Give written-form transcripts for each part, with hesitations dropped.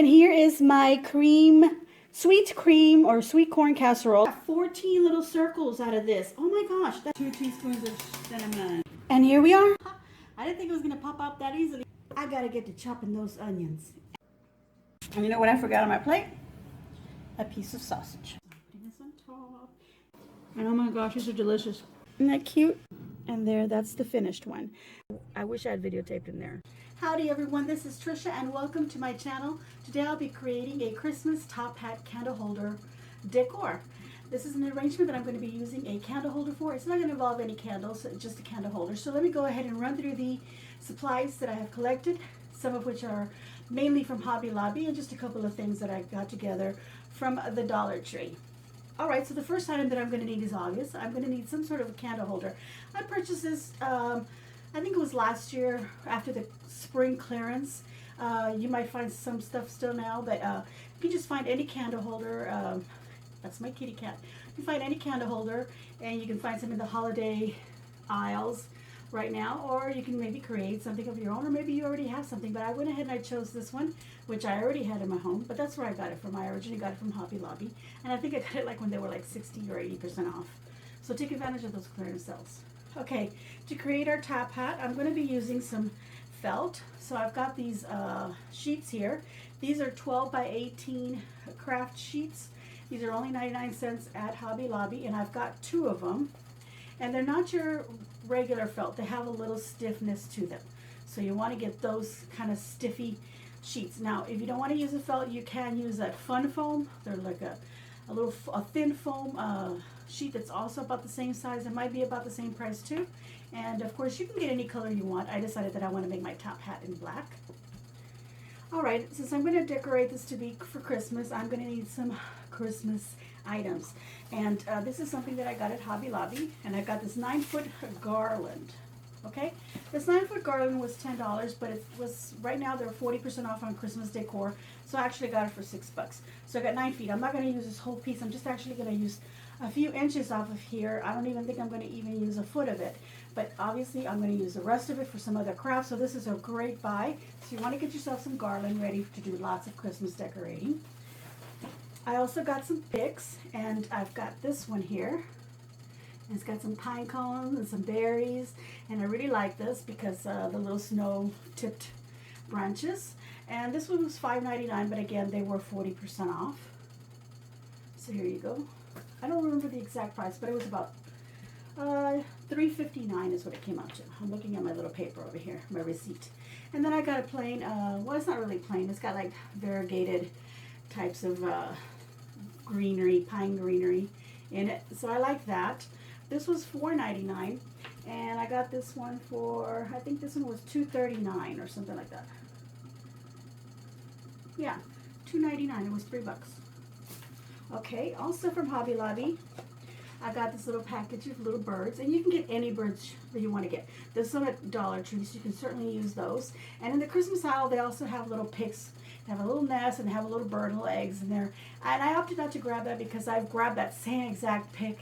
and here is my sweet cream or sweet corn casserole. 14 little circles out of this. Oh my gosh, that's 2 teaspoons of cinnamon. And here we are. I didn't think it was gonna pop up that easily. I gotta get to chopping those onions. And you know what I forgot on my plate? A piece of sausage. Putting this on top. And oh my gosh, these are delicious. Isn't that cute? And there, that's the finished one. I wish I had videotaped in there. Howdy everyone, this is Tricia and welcome to my channel. Today I'll be creating a Christmas top hat candle holder decor. This is an arrangement that I'm going to be using a candle holder for. It's not going to involve any candles, just a candle holder. So let me go ahead and run through the supplies that I have collected, some of which are mainly from Hobby Lobby and just a couple of things that I got together from the Dollar Tree. Alright, so the first item that I'm going to need is obvious. I'm going to need some sort of a candle holder. I purchased this, I think it was last year after the spring clearance. You might find some stuff still now, but you can just find any candle holder. That's my kitty cat. You can find any candle holder, and you can find some in the holiday aisles right now, or you can maybe create something of your own, or maybe you already have something. But I went ahead and I chose this one, which I already had in my home, but that's where I got it from. I originally got it from Hobby Lobby, and I think I got it like when they were like 60 or 80% off. So take advantage of those clearance sales. Okay, to create our top hat, I'm going to be using some felt. So I've got these sheets here. These are 12 by 18 craft sheets. These are only 99 cents at Hobby Lobby, and I've got 2 of them. And they're not your regular felt. They have a little stiffness to them. So you want to get those kind of stiffy sheets. Now, if you don't want to use a felt, you can use that fun foam. They're like a thin foam sheet that's also about the same size. It might be about the same price too. And of course, you can get any color you want. I decided that I want to make my top hat in black. Alright, since I'm going to decorate this to be for Christmas, I'm going to need some Christmas items. And this is something that I got at Hobby Lobby, and I got this 9-foot garland. Okay, this 9-foot garland was $10, but it was, right now they're 40% off on Christmas decor, so I actually got it for $6. So I got 9 feet. I'm not going to use this whole piece. I'm just actually going to use a few inches off of here. I don't even think I'm going to even use a foot of it, but obviously I'm going to use the rest of it for some other crafts. So this is a great buy. So you want to get yourself some garland ready to do lots of Christmas decorating. I also got some picks, and I've got this one here. It's got some pine cones and some berries, and I really like this because the little snow tipped branches. And this one was $5.99, but again they were 40% off. So here you go. I don't remember the exact price, but it was about $3.59 is what it came out to. I'm looking at my little paper over here, my receipt. And then I got a plain, well, it's not really plain. It's got like variegated types of greenery, pine greenery in it. So I like that. This was $4.99, and I got this one for, I think this one was $2.39 or something like that. Yeah, $2.99. It was $3. Okay, also from Hobby Lobby, I got this little package of little birds, and you can get any birds that you want to get. There's some at Dollar Tree, so you can certainly use those. And in the Christmas aisle, they also have little picks. They have a little nest, and they have a little bird and little eggs in there. And I opted not to grab that because I've grabbed that same exact pick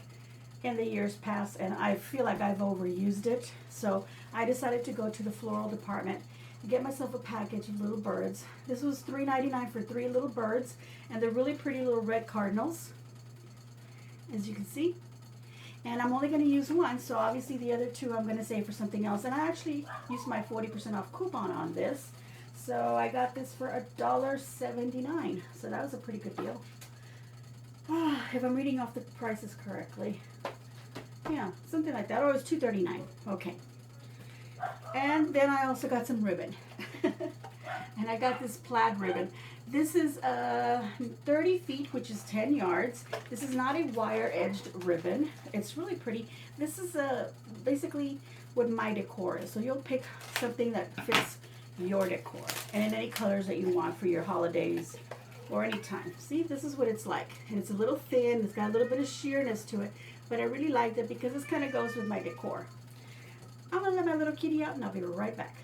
in the years past, and I feel like I've overused it. So I decided to go to the floral department and get myself a package of little birds. This was $3.99 for 3 little birds, and they're really pretty little red cardinals, as you can see. And I'm only going to use one, so obviously the other 2 I'm going to save for something else. And I actually used my 40% off coupon on this, so I got this for $1.79. So that was a pretty good deal. If I'm reading off the prices correctly. Yeah, something like that. Or it was $2.39. Okay. And then I also got some ribbon. And I got this plaid ribbon. This is 30 feet, which is 10 yards. This is not a wire-edged ribbon. It's really pretty. This is basically what my decor is. So you'll pick something that fits your decor, and in any colors that you want for your holidays or any time. See, this is what it's like. And it's a little thin. It's got a little bit of sheerness to it, but I really liked it because this kind of goes with my decor. I'm going to let my little kitty out, and I'll be right back.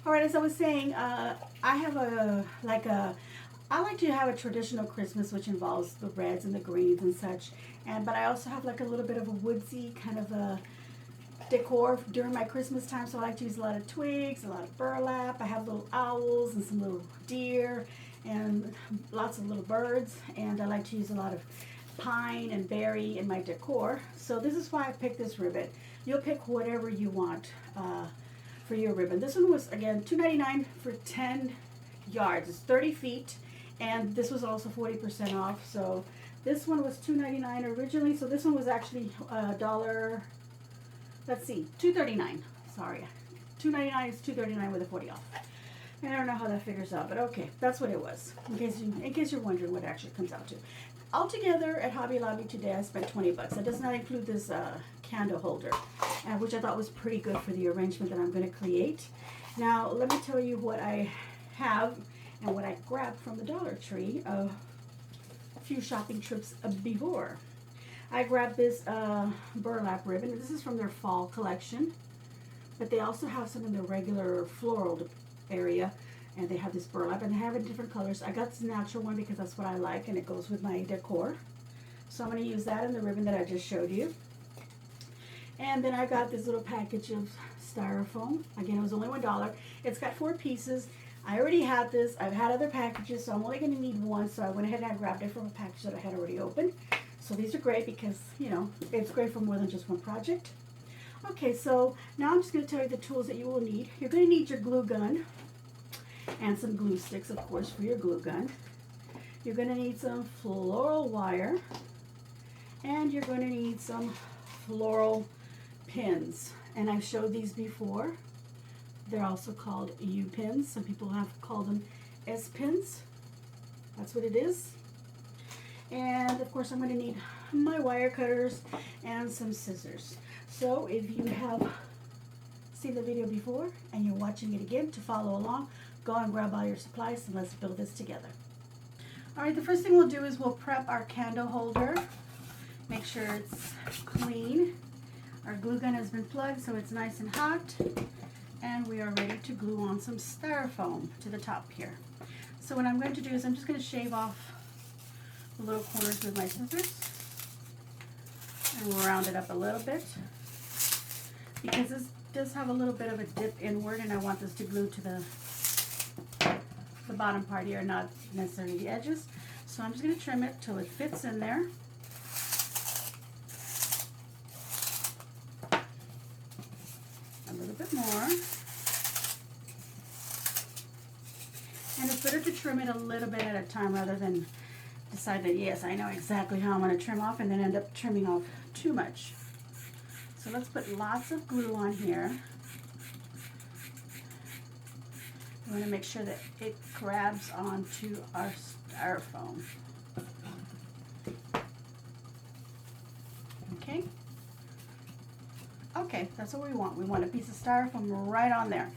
Alright, as I was saying, I have I like to have a traditional Christmas, which involves the reds and the greens and such. But I also have like a little bit of a woodsy kind of a decor during my Christmas time. So I like to use a lot of twigs, a lot of burlap. I have little owls and some little deer and lots of little birds, and I like to use a lot of pine and berry in my decor. So this is why I picked this ribbon. You'll pick whatever you want for your ribbon. This one was, again, $2.99 for 10 yards. It's 30 feet, and this was also 40% off. So this one was $2.99 originally. So this one was actually $1. Let's see, $2.39. Sorry, $2.99 is $2.39 with a 40 off. And I don't know how that figures out, but okay, that's what it was. In case you're wondering what it actually comes out to. Altogether at Hobby Lobby today, I spent 20 bucks. That does not include this candle holder, which I thought was pretty good for the arrangement that I'm going to create. Now, let me tell you what I have and what I grabbed from the Dollar Tree a few shopping trips before. I grabbed this burlap ribbon. This is from their fall collection, but they also have some in the regular floral area. And they have this burlap, and they have it in different colors. I got this natural one because that's what I like, and it goes with my decor. So I'm going to use that in the ribbon that I just showed you. And then I got this little package of styrofoam. Again, it was only $1. It's got 4 pieces. I already had this. I've had other packages, so I'm only going to need one. So I went ahead and I grabbed it from a package that I had already opened. So these are great because, you know, it's great for more than just one project. Okay, so now I'm just going to tell you the tools that you will need. You're going to need your glue gun. And some glue sticks, of course, for your glue gun. You're going to need some floral wire, and you're going to need some floral pins. And I've showed these before. They're also called U pins. Some people have called them S pins. That's what it is. And of course, I'm going to need my wire cutters and some scissors. So if you have seen the video before and you're watching it again to follow along, go and grab all your supplies and let's build this together. All right, the first thing we'll do is we'll prep our candle holder. Make sure it's clean. Our glue gun has been plugged so it's nice and hot. And we are ready to glue on some styrofoam to the top here. So what I'm going to do is I'm just going to shave off the little corners with my scissors. And we'll round it up a little bit. Because this does have a little bit of a dip inward, and I want this to glue to the bottom part here, not necessarily the edges. So I'm just going to trim it till it fits in there. A little bit more. And it's better to trim it a little bit at a time rather than decide that, yes, I know exactly how I'm going to trim off and then end up trimming off too much. So let's put lots of glue on here. We want to make sure that it grabs onto our styrofoam. Okay? Okay, that's what we want. We want a piece of styrofoam right on there.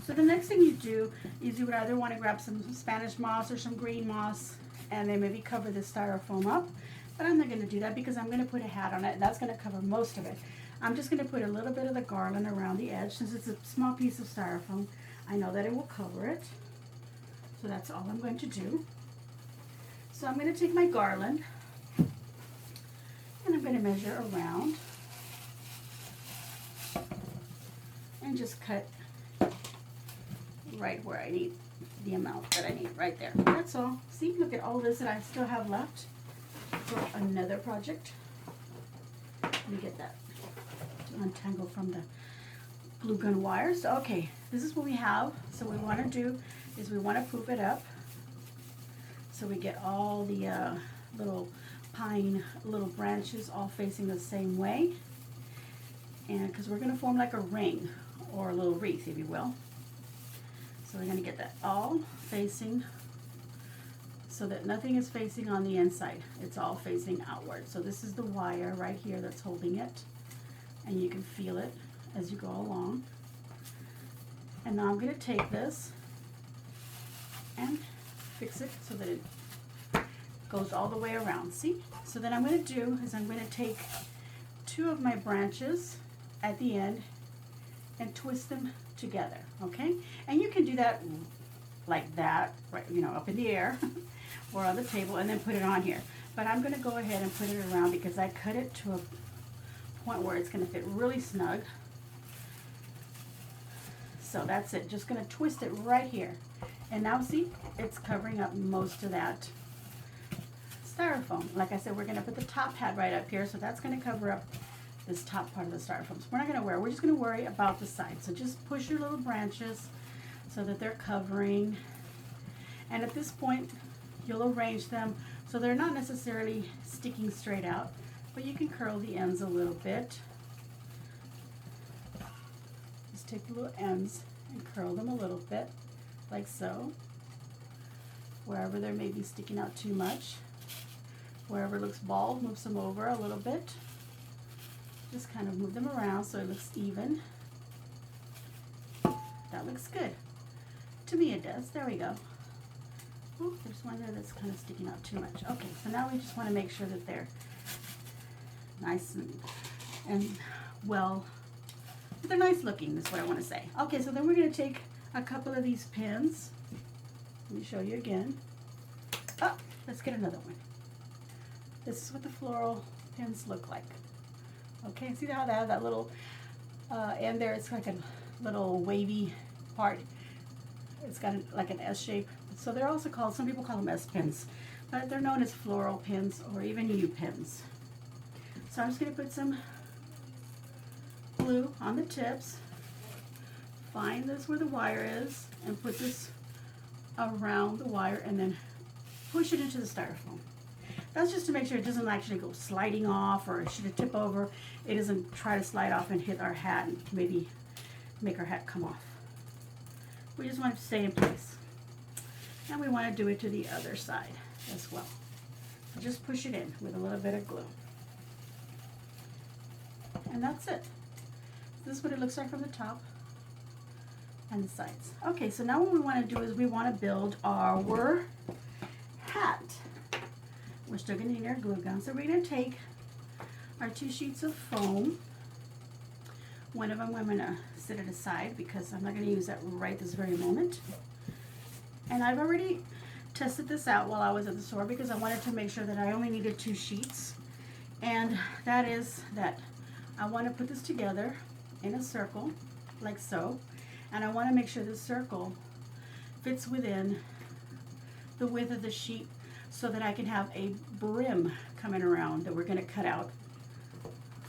So the next thing you do is you would either want to grab some Spanish moss or some green moss and then maybe cover the styrofoam up. But I'm not going to do that because I'm going to put a hat on it, and that's going to cover most of it. I'm just going to put a little bit of the garland around the edge. Since it's a small piece of styrofoam, I know that it will cover it. So that's all I'm going to do. So I'm going to take my garland and I'm going to measure around and just cut right where I need the amount that I need right there. That's all. See, look at all this that I still have left for another project. Let me get that to untangle from the glue gun wires. Okay, this is what we have. So what we want to do is we want to poof it up so we get all the little pine little branches all facing the same way, and because we're going to form like a ring or a little wreath, if you will. So we're going to get that all facing so that nothing is facing on the inside. It's all facing outward. So this is the wire right here that's holding it, and you can feel it as you go along. And now I'm going to take this and fix it so that it goes all the way around. See? So then I'm going to do is I'm going to take 2 of my branches at the end and twist them together, okay? And you can do that like that, right, you know, up in the air or on the table, and then put it on here. But I'm going to go ahead and put it around because I cut it to a point where it's going to fit really snug. So that's it. Just going to twist it right here. And now see, it's covering up most of that styrofoam. Like I said, we're gonna put the top hat right up here, so that's gonna cover up this top part of the styrofoam. So we're not gonna worry, we're just gonna worry about the sides. So just push your little branches so that they're covering. And at this point, you'll arrange them so they're not necessarily sticking straight out, but you can curl the ends a little bit. Just take the little ends and curl them a little bit, like so. Wherever they may be sticking out too much. Wherever it looks bald, move some over a little bit. Just kind of move them around so it looks even. That looks good. To me it does. There we go. Oh, there's one there that's kind of sticking out too much. Okay, so now we just want to make sure that they're nice and well, they're nice looking, is what I want to say. Okay, so then we're going to take a couple of these pins. Let me show you again. Oh, let's get another one. This is what the floral pins look like. Okay, see how they have that little end there? It's like a little wavy part. It's got like an S shape. So they're also called, some people call them S pins, but they're known as floral pins or even U pins. So I'm just going to put some glue on the tips, find this where the wire is, and put this around the wire and then push it into the styrofoam. That's just to make sure it doesn't actually go sliding off, or should it tip over, it doesn't try to slide off and hit our hat and maybe make our hat come off. We just want it to stay in place. And we want to do it to the other side as well. So just push it in with a little bit of glue. And that's it. This is what it looks like from the top and the sides. Okay, so now what we want to do is we want to build our hat. We're still going to need our glue gun. So we're going to take our 2 sheets of foam. One of them I'm going to set it aside because I'm not going to use that right this very moment. And I've already tested this out while I was at the store because I wanted to make sure that I only needed 2 sheets. And that is that I want to put this together in a circle, like so. And I want to make sure this circle fits within the width of the sheet so that I can have a brim coming around that we're going to cut out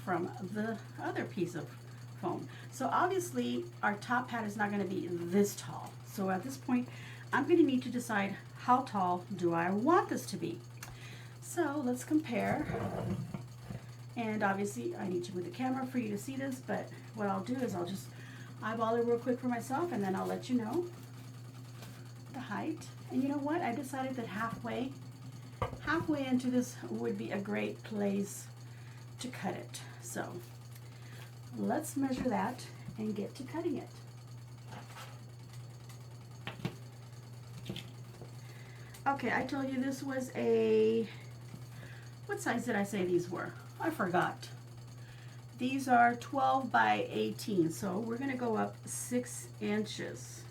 from the other piece of foam. So obviously our top hat is not going to be this tall. So at this point, I'm going to need to decide how tall do I want this to be. So let's compare. And obviously I need you with the camera for you to see this, but what I'll do is I'll just eyeball it real quick for myself and then I'll let you know the height. And you know what? I decided that halfway into this would be a great place to cut it. So let's measure that and get to cutting it. Okay, I told you this was a, what size did I say these were? I forgot. These are 12 by 18, so we're going to go up 6 inches.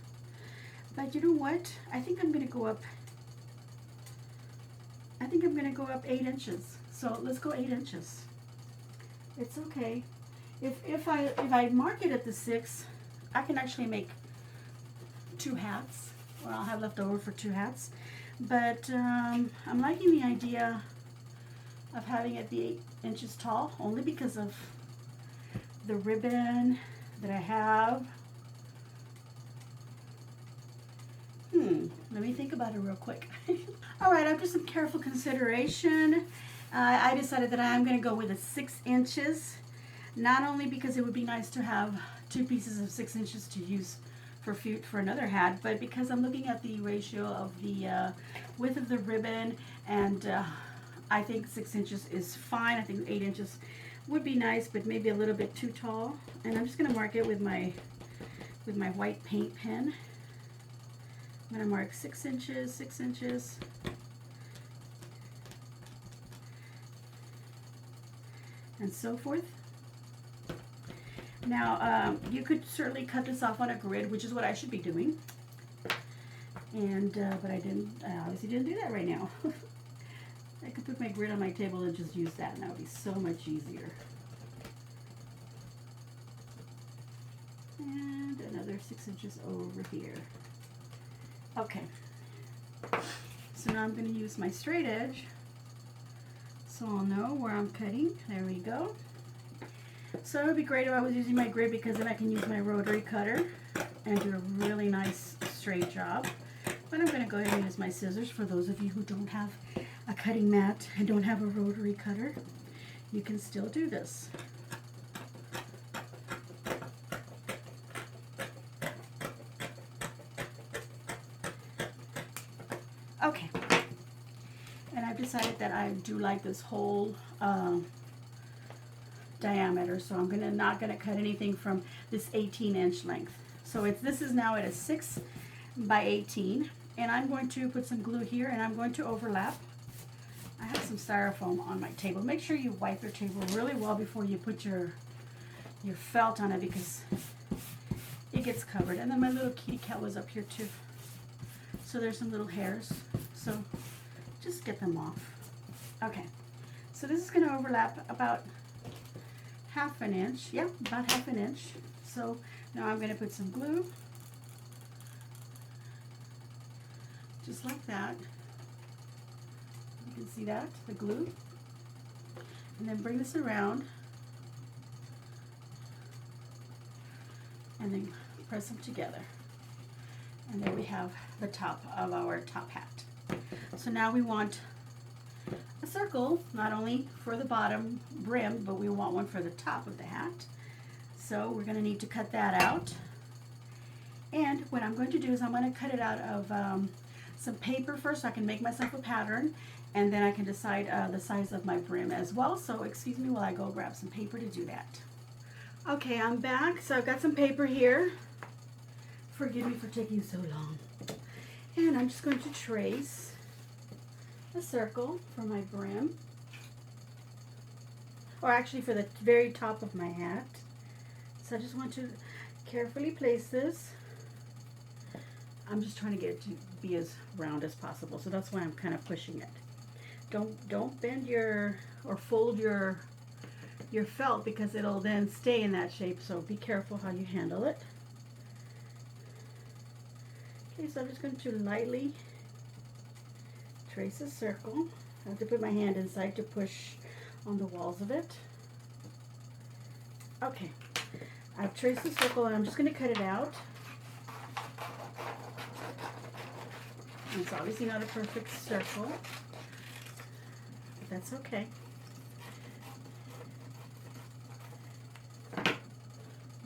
But you know what? I think I'm going to go up 8 inches. So let's go 8 inches. It's okay. If I mark it at the 6, I can actually make 2 hats, or I'll have left over for 2 hats. But I'm liking the idea of having it be 8 inches tall, only because of the ribbon that I have. Let me think about it real quick. All right, after some careful consideration, I decided that I'm going to go with a 6 inches. Not only because it would be nice to have 2 pieces of 6 inches to use for another hat, but because I'm looking at the ratio of the width of the ribbon, and I think 6 inches is fine. I think 8 inches would be nice, but maybe a little bit too tall. And I'm just going to mark it with my white paint pen. I'm going to mark 6 inches, 6 inches. And so forth. Now, you could certainly cut this off on a grid, which is what I should be doing. And, but I obviously didn't do that right now. I could put my grid on my table and just use that, and that would be so much easier. And another 6 inches over here. Okay, so now I'm going to use my straight edge so I'll know where I'm cutting. There we go. So it would be great if I was using my grid, because then I can use my rotary cutter and do a really nice straight job. But I'm going to go ahead and use my scissors for those of you who don't have a cutting mat and don't have a rotary cutter. You can still do this. Okay, and I've decided that I do like this whole diameter, so I'm not gonna cut anything from this 18-inch length. So this is now at a 6 by 18, and I'm going to put some glue here, and I'm going to overlap. I have some styrofoam on my table. Make sure you wipe your table really well before you put your felt on it, because it gets covered. And then my little kitty cat was up here too, so there's some little hairs, so just get them off. Okay, so this is going to overlap about half an inch. Yep, about half an inch. So now I'm going to put some glue, just like that. You can see that, the glue. And then bring this around and then press them together. And there we have the top of our top hat. So now we want a circle, not only for the bottom brim, but we want one for the top of the hat. So we're going to need to cut that out. And what I'm going to do is I'm going to cut it out of some paper first, so I can make myself a pattern, and then I can decide the size of my brim as well. So excuse me while I go grab some paper to do that. Okay, I'm back. So I've got some paper here. Forgive me for taking so long. And I'm just going to trace a circle for my brim, or actually for the very top of my hat. So I just want to carefully place this. I'm just trying to get it to be as round as possible, so that's why I'm kind of pushing it. Don't bend or fold your felt, because it'll then stay in that shape, so be careful how you handle it. Okay, so I'm just going to lightly trace a circle. I have to put my hand inside to push on the walls of it. Okay, I've traced the circle, and I'm just going to cut it out. It's obviously not a perfect circle, but that's okay. I'm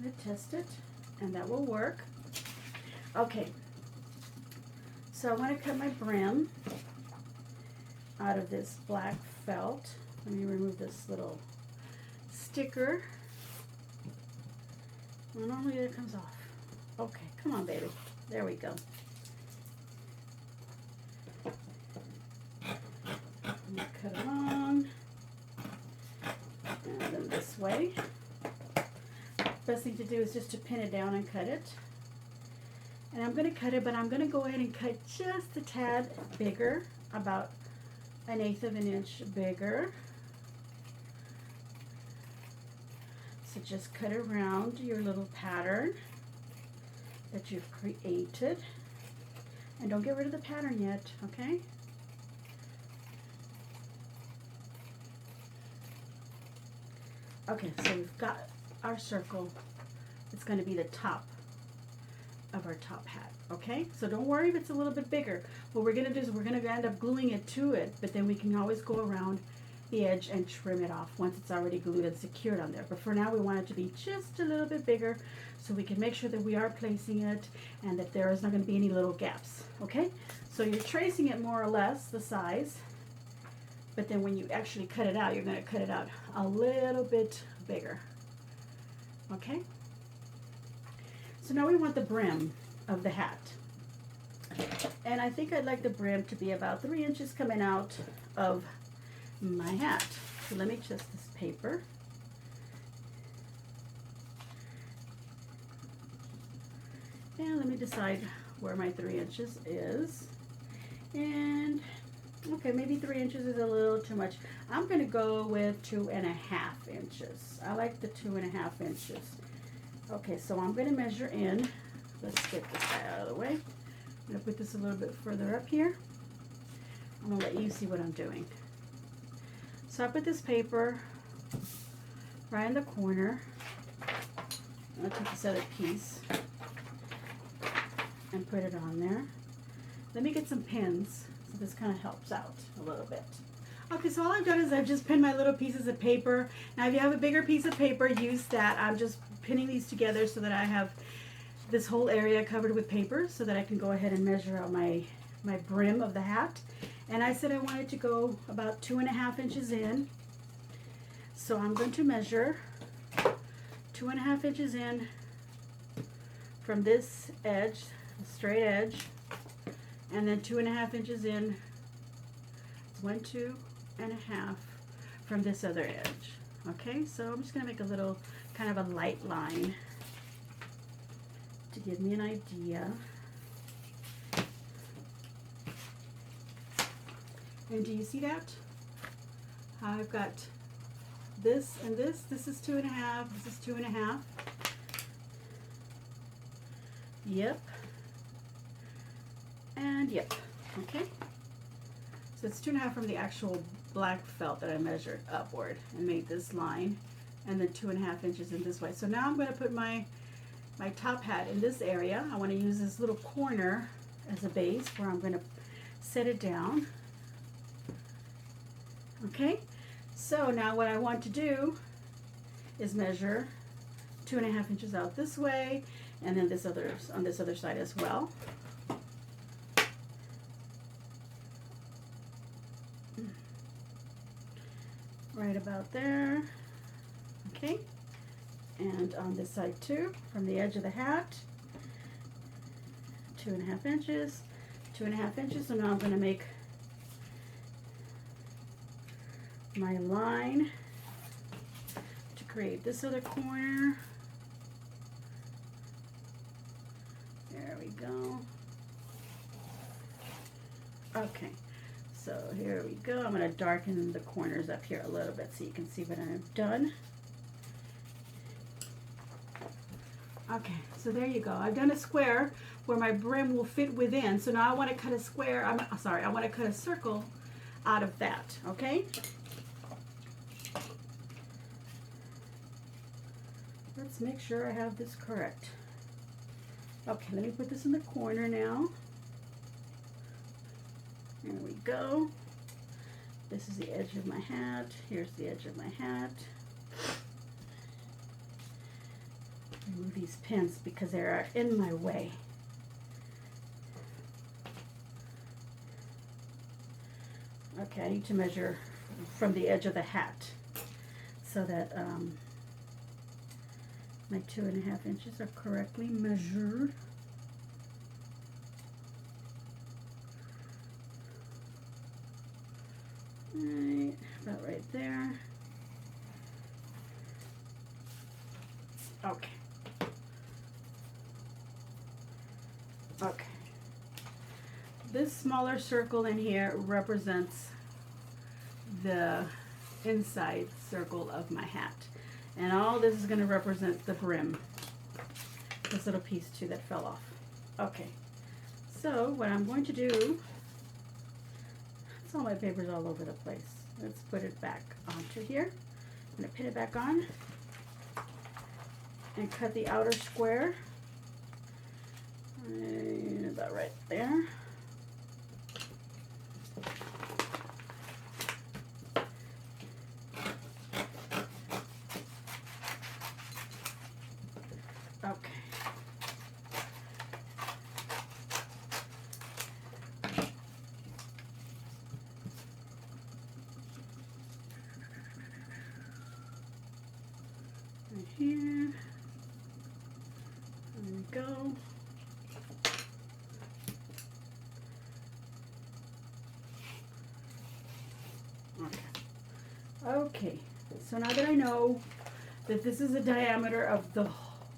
going to test it, and that will work. Okay, so I want to cut my brim out of this black felt. Let me remove this little sticker. Well, normally it comes off. Okay, come on, baby. There we go. Cut it on, and then this way. Best thing to do is just to pin it down and cut it. And I'm going to cut it, but I'm going to go ahead and cut just a tad bigger, about 1/8 of an inch bigger. So just cut around your little pattern that you've created. And don't get rid of the pattern yet, okay? Okay, so we've got our circle. It's going to be the top of our top hat, okay? So don't worry if it's a little bit bigger. What we're going to do is we're going to end up gluing it to it, but then we can always go around the edge and trim it off once it's already glued and secured on there. But for now, we want it to be just a little bit bigger so we can make sure that we are placing it and that there is not going to be any little gaps, okay? So you're tracing it more or less, the size, but then when you actually cut it out, you're going to cut it out a little bit bigger, okay? So now we want the brim of the hat. And I think I'd like the brim to be about 3 inches coming out of my hat. So let me adjust this paper. And let me decide where my 3 inches is. And okay, maybe 3 inches is a little too much. I'm going to go with 2.5 inches. I like the 2.5 inches. Okay, so I'm going to measure in. Let's get this guy out of the way. I'm gonna put this a little bit further up here. I'm gonna let you see what I'm doing. So I put this paper right in the corner. I'll take this other piece and put it on there. Let me get some pins, so this kind of helps out a little bit. Okay, so all I've done is I've just pinned my little pieces of paper. Now if you have a bigger piece of paper, use that. I'm just pinning these together so that I have this whole area covered with paper so that I can go ahead and measure out my brim of the hat. And I said I wanted to go about 2.5 inches in. So I'm going to measure 2.5 inches in from this edge, the straight edge, and then 2.5 inches in, 1, 2.5 from this other edge. Okay, so I'm just gonna make a little kind of a light line to give me an idea. And do you see that? How I've got this and this. This is 2.5. This is 2.5. Yep. And yep. Okay. So it's 2.5 from the actual black felt that I measured upward and made this line, and then 2.5 inches in this way. So now I'm going to put my top hat in this area. I want to use this little corner as a base where I'm going to set it down. Okay, so now what I want to do is measure 2.5 inches out this way, and then this other on this other side as well. Right about there. Okay, and on this side too, from the edge of the hat, 2.5 inches, 2.5 inches. So now I'm going to make my line to create this other corner. There we go. Okay, so here we go. I'm going to darken the corners up here a little bit so you can see what I've done. Okay, so there you go. I've done a square where my brim will fit within. So now I want to cut a square. I want to cut a circle out of that. Okay. Let's make sure I have this correct. Okay, let me put this in the corner now. There we go. This is the edge of my hat. Here's the edge of my hat. Remove these pins because they are in my way. Okay, I need to measure from the edge of the hat so that my 2.5 inches are correctly measured. Right, about right there. Okay. Okay. This smaller circle in here represents the inside circle of my hat. And all this is going to represent the brim. This little piece too that fell off. Okay. So what I'm going to do, it's all my papers all over the place. Let's put it back onto here. I'm going to pin it back on and cut the outer square. And about right there. Okay. Right here. There we go. Okay, so now that I know that this is the diameter of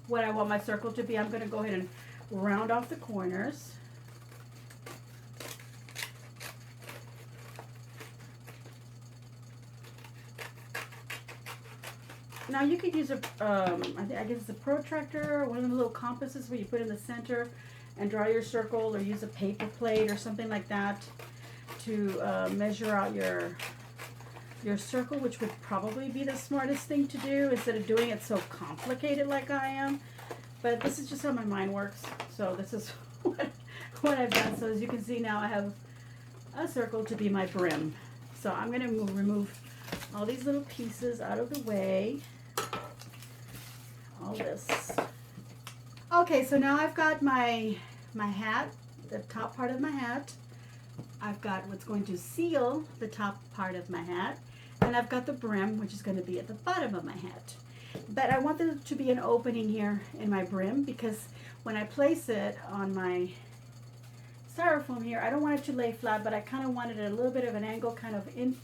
what I want my circle to be, I'm going to go ahead and round off the corners. Now you could use a, I guess it's a protractor, or one of the little compasses where you put in the center and draw your circle, or use a paper plate or something like that to measure out your circle, which would probably be the smartest thing to do instead of doing it so complicated like I am. But this is just how my mind works. So this is what I've done. So as you can see now, I have a circle to be my brim. So I'm going to remove all these little pieces out of the way. All this. Okay, so now I've got my hat, the top part of my hat. I've got what's going to seal the top part of my hat. And I've got the brim, which is going to be at the bottom of my hat. But I want there to be an opening here in my brim, because when I place it on my styrofoam here, I don't want it to lay flat, but I kind of wanted it a little bit of an angle, kind of in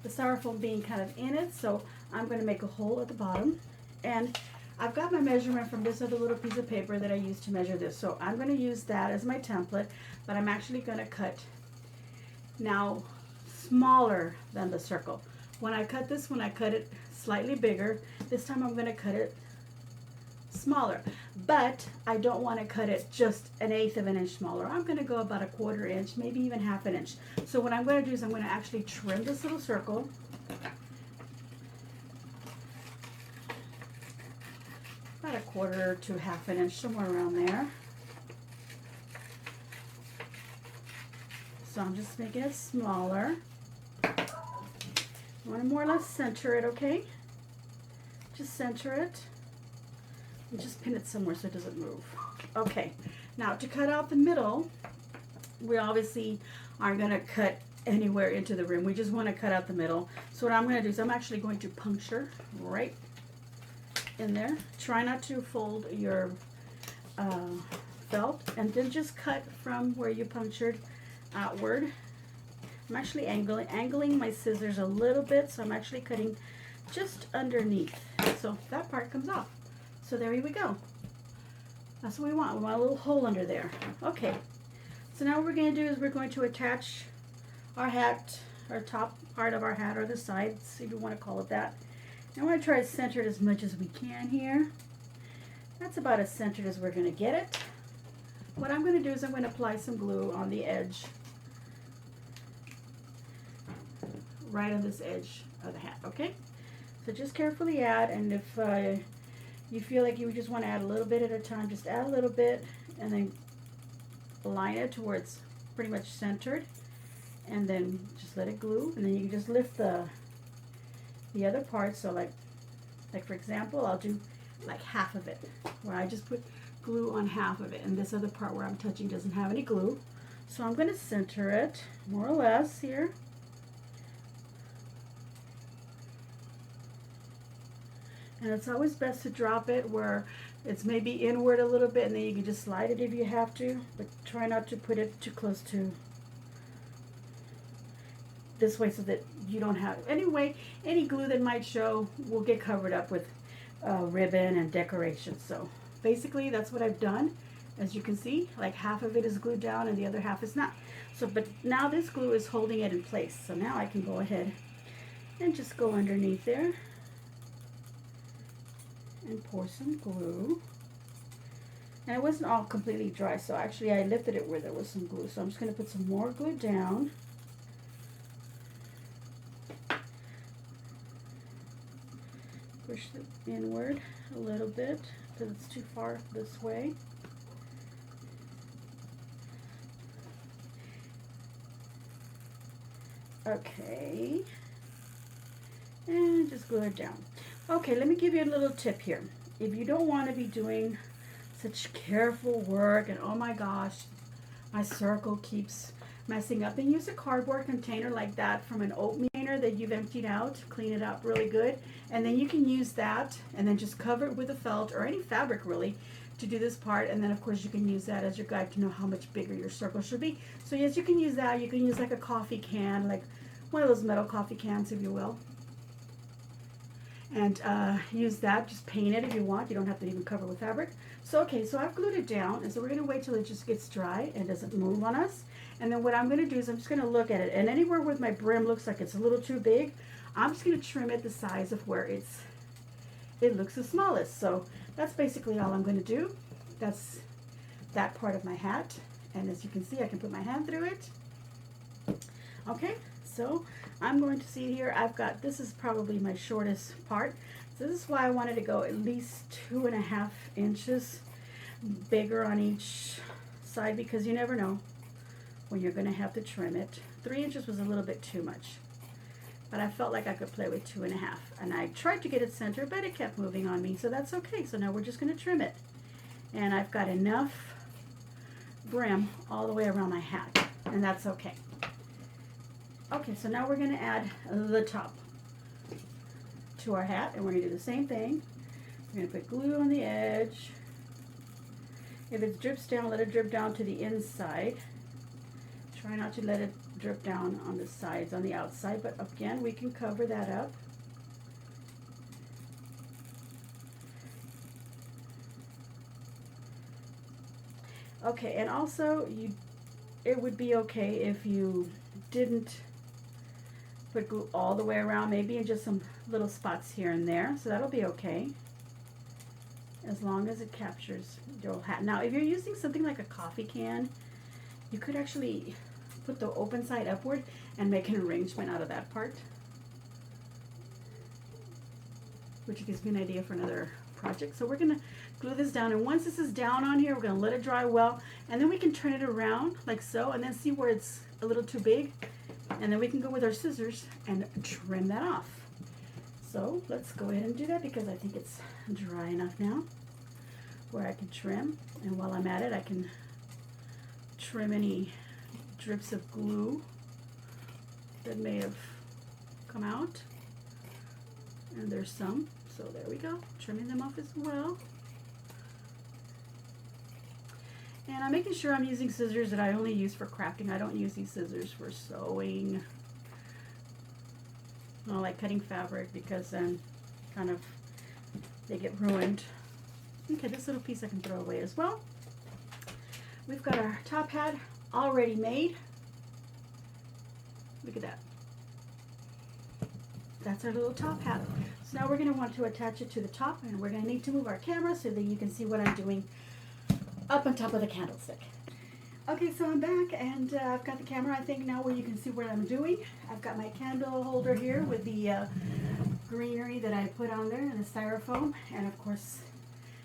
the styrofoam being kind of in it. So I'm going to make a hole at the bottom. And I've got my measurement from this other little piece of paper that I used to measure this. So I'm going to use that as my template, but I'm actually going to cut now smaller than the circle. When I cut this one, I cut it slightly bigger. This time I'm going to cut it smaller, but I don't want to cut it just 1/8 of an inch smaller. I'm going to go about 1/4 inch, maybe even 1/2 inch. So what I'm going to do is I'm going to actually trim this little circle. About 1/4 to 1/2 inch, somewhere around there. So I'm just making it smaller. You want to more or less center it, okay? Just center it. And just pin it somewhere so it doesn't move. Okay, now to cut out the middle, we obviously aren't going to cut anywhere into the rim. We just want to cut out the middle. So what I'm going to do is I'm actually going to puncture right in there. Try not to fold your felt, and then just cut from where you punctured outward. I'm actually angling my scissors a little bit, so I'm actually cutting just underneath. So that part comes off. So there we go. That's what we want. We want a little hole under there. Okay. So now what we're going to do is we're going to attach our hat, our top part of our hat, or the sides, if you want to call it that. And I want to try to center it as much as we can here. That's about as centered as we're going to get it. What I'm going to do is I'm going to apply some glue on the edge, right on this edge of the hat, okay? So just carefully add, and if you feel like you just want to add a little bit at a time, just add a little bit, and then align it to where it's pretty much centered, and then just let it glue, and then you can just lift the other part. So like for example, I'll do like half of it, where I just put glue on half of it, and this other part where I'm touching doesn't have any glue. So I'm going to center it more or less here. And it's always best to drop it where it's maybe inward a little bit, and then you can just slide it if you have to, but try not to put it too close to this way so that you don't have, anyway, any glue that might show will get covered up with ribbon and decoration. So basically that's what I've done. As you can see, like half of it is glued down and the other half is not. So, but now this glue is holding it in place. So now I can go ahead and just go underneath there and pour some glue. And it wasn't all completely dry, so actually I lifted it where there was some glue. So I'm just going to put some more glue down. Push it inward a little bit because it's too far this way. Okay. And just glue it down. Okay, let me give you a little tip here. If you don't want to be doing such careful work and oh my gosh, my circle keeps messing up, then use a cardboard container like that from an oatmeal container that you've emptied out. Clean it up really good, and then you can use that and then just cover it with a felt or any fabric really to do this part. And then of course you can use that as your guide to know how much bigger your circle should be. So yes, you can use that. You can use like a coffee can, like one of those metal coffee cans if you will, and use that. Just paint it if you want. You don't have to even cover with fabric. So okay, so I've glued it down, and so we're going to wait till it just gets dry and doesn't move on us. And then what I'm going to do is I'm just going to look at it, and anywhere where my brim looks like it's a little too big, I'm just going to trim it the size of where it looks the smallest. So that's basically all I'm going to do. That's that part of my hat. And as you can see, I can put my hand through it. Okay, so I'm going to see here, I've got, this is probably my shortest part. So this is why I wanted to go at least 2.5 inches bigger on each side, because you never know when you're going to have to trim it. 3 inches was a little bit too much, but I felt like I could play with 2.5, and I tried to get it centered, but it kept moving on me, so that's okay. So now we're just going to trim it, and I've got enough brim all the way around my hat, and that's okay. Okay, so now we're going to add the top to our hat, and we're going to do the same thing. We're going to put glue on the edge. If it drips down, let it drip down to the inside. Try not to let it drip down on the sides, on the outside, but again, we can cover that up. Okay, and also it would be okay if you didn't put glue all the way around, maybe in just some little spots here and there, so that'll be okay, as long as it captures your hat. Now, if you're using something like a coffee can, you could actually put the open side upward and make an arrangement out of that part, which gives me an idea for another project. So we're going to glue this down, and once this is down on here, we're going to let it dry well, and then we can turn it around like so, and then see where it's a little too big, and then we can go with our scissors and trim that off. So let's go ahead and do that, because I think it's dry enough now where I can trim, and while I'm at it, I can trim any drips of glue that may have come out, and there's some, so there we go, trimming them off as well. And I'm making sure I'm using scissors that I only use for crafting. I don't use these scissors for sewing. I don't like cutting fabric, because then kind of they get ruined. Okay, this little piece I can throw away as well. We've got our top hat already made. Look at that. That's our little top hat. So now we're going to want to attach it to the top, and we're going to need to move our camera so that you can see what I'm doing up on top of the candlestick. Okay, so I'm back, and I've got the camera, I think, now where you can see what I'm doing. I've got my candle holder here with the greenery that I put on there, and the styrofoam, and of course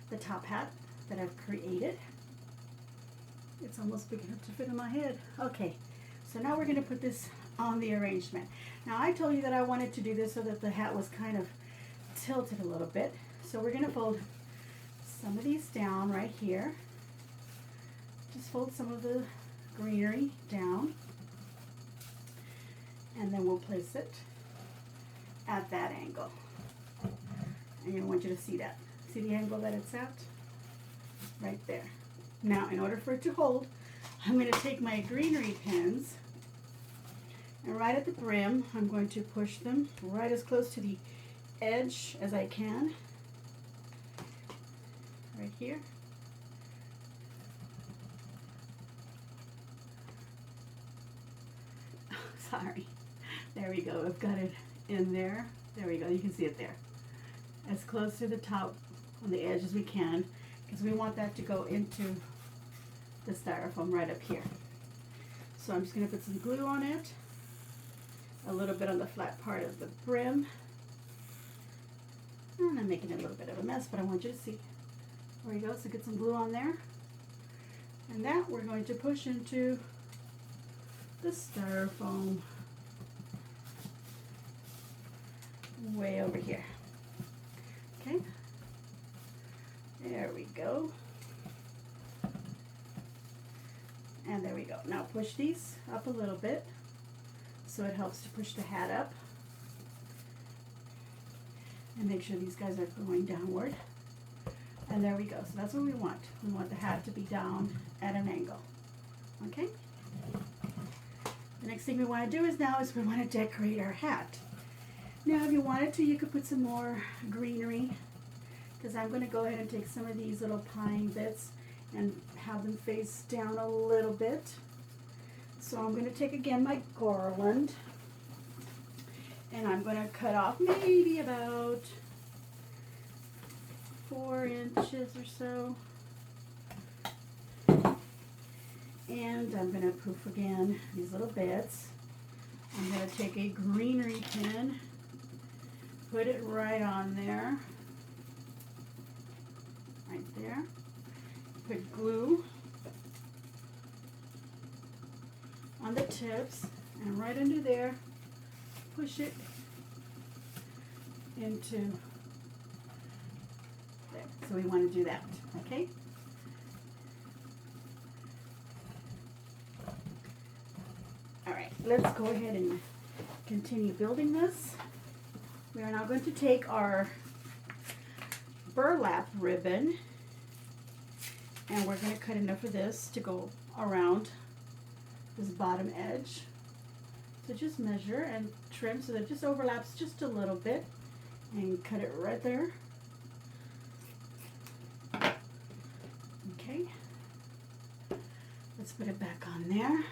the top hat that I've created. It's almost big enough to fit in my head. Okay, so now we're going to put this on the arrangement. Now, I told you that I wanted to do this so that the hat was kind of tilted a little bit. So we're going to fold some of these down right here. Just fold some of the greenery down, and then we'll place it at that angle. And I want you to see that. See the angle that it's at? Right there. Now, in order for it to hold, I'm going to take my greenery pins, and right at the brim, I'm going to push them right as close to the edge as I can. Right here. Sorry. There we go. I've got it in there. There we go. You can see it there. As close to the top on the edge as we can, because we want that to go into the styrofoam right up here. So I'm just going to put some glue on it, a little bit on the flat part of the brim. And I'm making a little bit of a mess, but I want you to see. There we go. So get some glue on there. And that we're going to push into the styrofoam way over here. Okay, there we go, and there we go. Now push these up a little bit so it helps to push the hat up, and make sure these guys are going downward, and there we go. So that's what we want. We want the hat to be down at an angle. Okay, the next thing we want to do is we want to decorate our hat. Now, if you wanted to, you could put some more greenery, because I'm going to go ahead and take some of these little pine bits and have them face down a little bit. So I'm going to take again my garland, and I'm going to cut off maybe about 4 inches or so. I'm going to poof again these little bits. I'm going to take a greenery pin, put it right on there, right there. Put glue on the tips and right under there, push it into there. So we want to do that, okay? All right, let's go ahead and continue building this. We are now going to take our burlap ribbon and we're going to cut enough of this to go around this bottom edge. So just measure and trim so that it just overlaps just a little bit and cut it right there. Okay, let's put it back on there.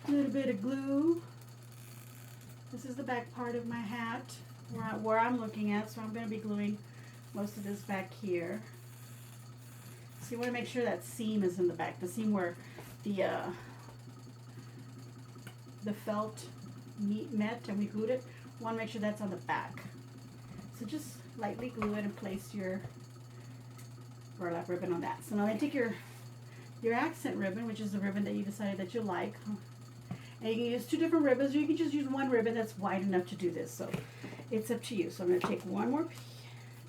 A little bit of glue. This is the back part of my hat where I'm looking at, so I'm going to be gluing most of this back here. So you want to make sure that seam is in the back, the seam where the felt met and we glued it. Want to make sure that's on the back. So just lightly glue it and place your burlap ribbon on that. So now then take your accent ribbon, which is the ribbon that you decided that you like. And you can use 2 different ribbons, or you can just use one ribbon that's wide enough to do this. So it's up to you. So I'm going to take one more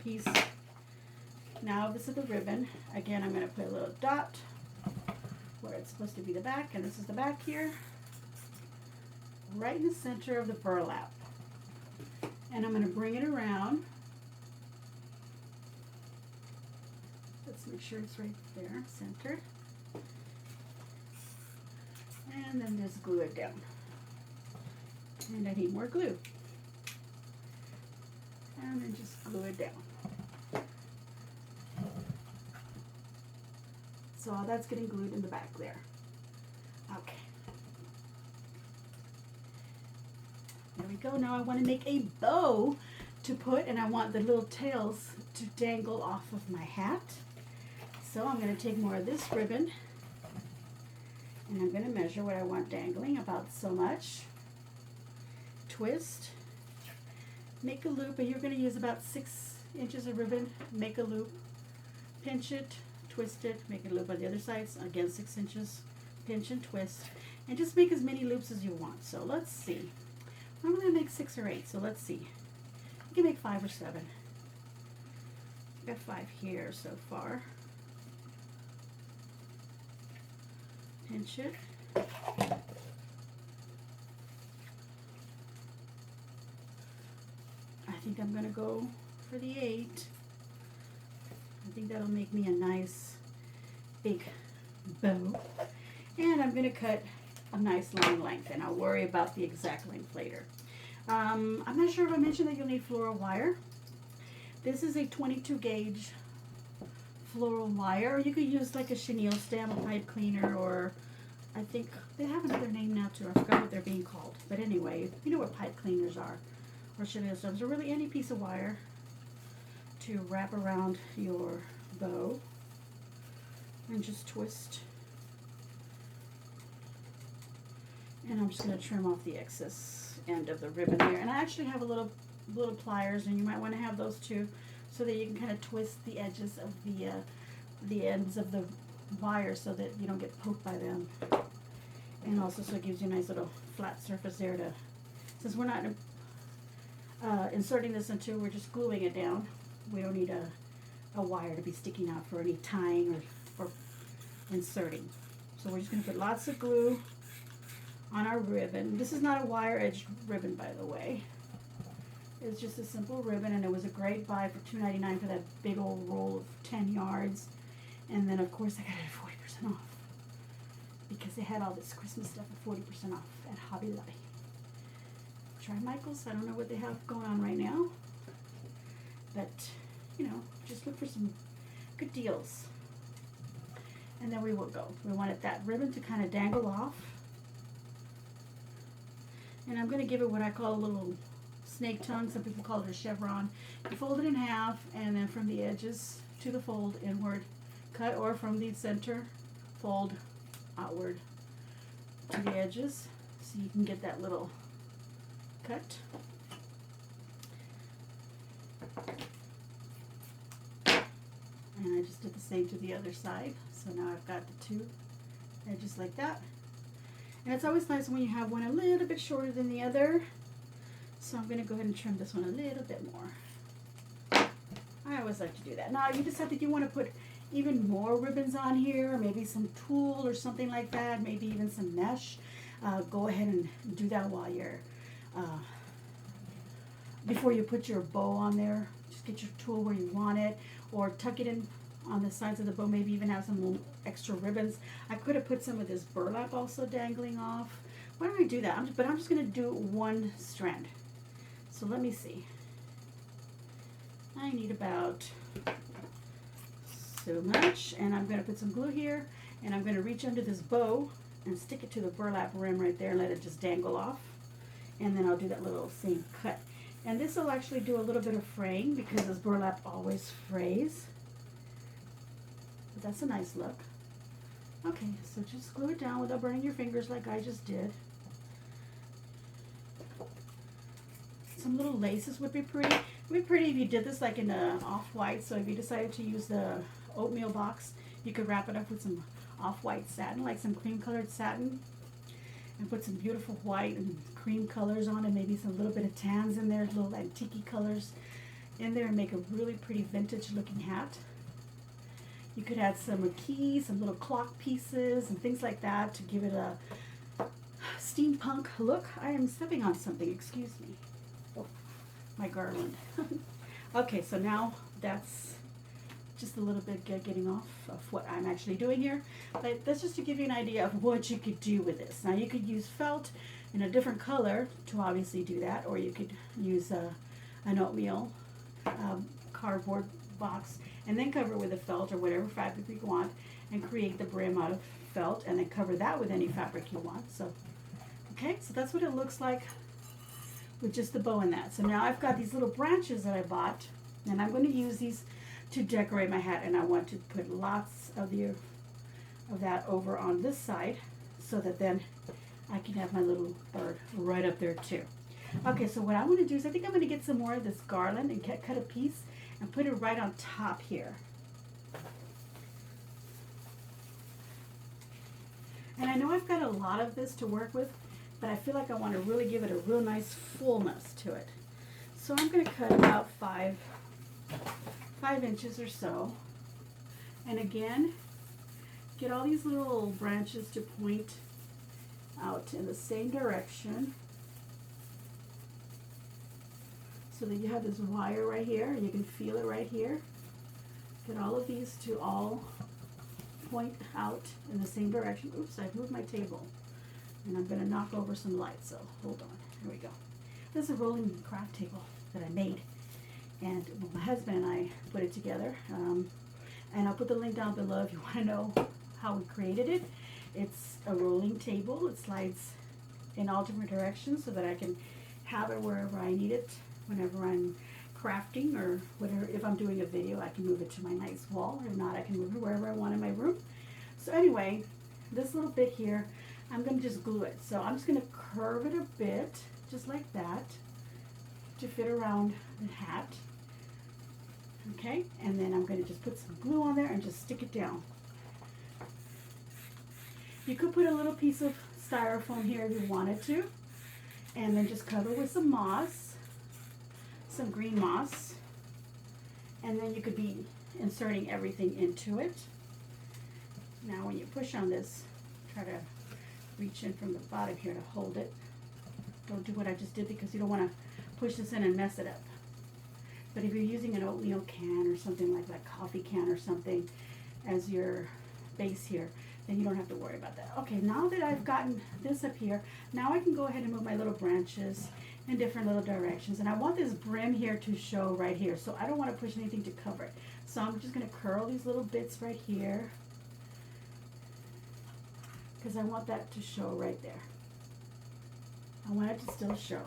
piece. Now this is the ribbon. Again, I'm going to put a little dot where it's supposed to be the back, and this is the back here, right in the center of the burlap. And I'm going to bring it around. Let's make sure it's right there, centered. And then just glue it down. And I need more glue. And then just glue it down. So all that's getting glued in the back there. Okay. There we go. Now I want to make a bow to put, and I want the little tails to dangle off of my hat. So I'm going to take more of this ribbon, and I'm going to measure what I want dangling, about so much. Twist. Make a loop, and you're going to use about 6 inches of ribbon. Make a loop. Pinch it. Twist it. Make a loop on the other side. Again, 6 inches. Pinch and twist. And just make as many loops as you want. So let's see. I'm going to make 6 or 8. So let's see. You can make 5 or 7. I've got 5 here so far. Pinch it. I think I'm going to go for the 8. I think that'll make me a nice big bow. And I'm going to cut a nice long length, and I'll worry about the exact length later. I'm not sure if I mentioned that you'll need floral wire. This is a 22 gauge floral wire, or you could use like a chenille stem, a pipe cleaner, or I think they have another name now too. I forgot what they're being called. But anyway, you know what pipe cleaners are, or chenille stems, or really any piece of wire to wrap around your bow and just twist. And I'm just going to trim off the excess end of the ribbon there. And I actually have a little pliers, and you might want to have those too, so that you can kind of twist the edges of the ends of the wire so that you don't get poked by them. And also so it gives you a nice little flat surface there to, since we're not inserting this into, we're just gluing it down. We don't need a wire to be sticking out for any tying or inserting. So we're just going to put lots of glue on our ribbon. This is not a wire edged ribbon, by the way. It's just a simple ribbon, and it was a great buy for $2.99 for that big old roll of 10 yards. And then of course I got it at 40% off because they had all this Christmas stuff at 40% off at Hobby Lobby. Try Michael's. I don't know what they have going on right now, but you know, just look for some good deals. And then we will go. We wanted that ribbon to kind of dangle off. And I'm going to give it what I call a little snake tongue. Some people call it a chevron. You fold it in half, and then from the edges to the fold inward, cut, or from the center, fold outward to the edges so you can get that little cut. And I just did the same to the other side. So now I've got the two edges like that. And it's always nice when you have one a little bit shorter than the other. So I'm going to go ahead and trim this one a little bit more. I always like to do that. Now, you decide that you want to put even more ribbons on here, or maybe some tulle or something like that, maybe even some mesh. Go ahead and do that while you're, before you put your bow on there. Just get your tulle where you want it, or tuck it in on the sides of the bow, maybe even have some little extra ribbons. I could have put some of this burlap also dangling off. Why don't I do that? But I'm just going to do one strand. So let me see. I need about so much, and I'm going to put some glue here, and I'm going to reach under this bow and stick it to the burlap rim right there and let it just dangle off, and then I'll do that little same cut. And this will actually do a little bit of fraying because this burlap always frays, but that's a nice look. Okay, so just glue it down without burning your fingers like I just did. Some little laces would be pretty. It would be pretty if you did this like in a off-white. So if you decided to use the oatmeal box, you could wrap it up with some off-white satin, like some cream-colored satin, and put some beautiful white and cream colors on it, maybe some little bit of tans in there, little antique colors in there, and make a really pretty vintage-looking hat. You could add some keys, some little clock pieces, and things like that to give it a steampunk look. I am stepping on something, excuse me. Oh, my garland. Okay, so now that's just a little bit getting off of what I'm actually doing here. But that's just to give you an idea of what you could do with this. Now you could use felt in a different color to obviously do that, or you could use an oatmeal cardboard box and then cover it with a felt or whatever fabric you want and create the brim out of felt and then cover that with any fabric you want. So, okay, so that's what it looks like with just the bow and that. So now I've got these little branches that I bought, and I'm going to use these to decorate my hat, and I want to put lots of that over on this side so that then I can have my little bird right up there too. Okay, so what I want to do is I think I'm going to get some more of this garland and cut a piece and put it right on top here. And I know I've got a lot of this to work with, but I feel like I want to really give it a real nice fullness to it. So I'm going to cut about 5 inches or so. And again, get all these little branches to point out in the same direction so that you have this wire right here. You can feel it right here. Get all of these to all point out in the same direction. Oops, I've moved my table. And I'm going to knock over some lights, so hold on. Here we go. This is a rolling craft table that I made. And my husband and I put it together. And I'll put the link down below if you want to know how we created it. It's a rolling table. It slides in all different directions so that I can have it wherever I need it, whenever I'm crafting or whatever. If I'm doing a video, I can move it to my nice wall. If not, I can move it wherever I want in my room. So anyway, this little bit here, I'm going to just glue it. So I'm just going to curve it a bit, just like that, to fit around the hat. Okay, and then I'm going to just put some glue on there and just stick it down. You could put a little piece of styrofoam here if you wanted to, and then just cover with some moss, some green moss, and then you could be inserting everything into it. Now when you push on this, try to reach in from the bottom here to hold it. Don't do what I just did because you don't want to push this in and mess it up. But if you're using an oatmeal can or something like that, coffee can or something as your base here, then you don't have to worry about that. Okay, now that I've gotten this up here, now I can go ahead and move my little branches in different little directions. And I want this brim here to show right here, so I don't want to push anything to cover it. So I'm just going to curl these little bits right here because I want that to show right there. I want it to still show.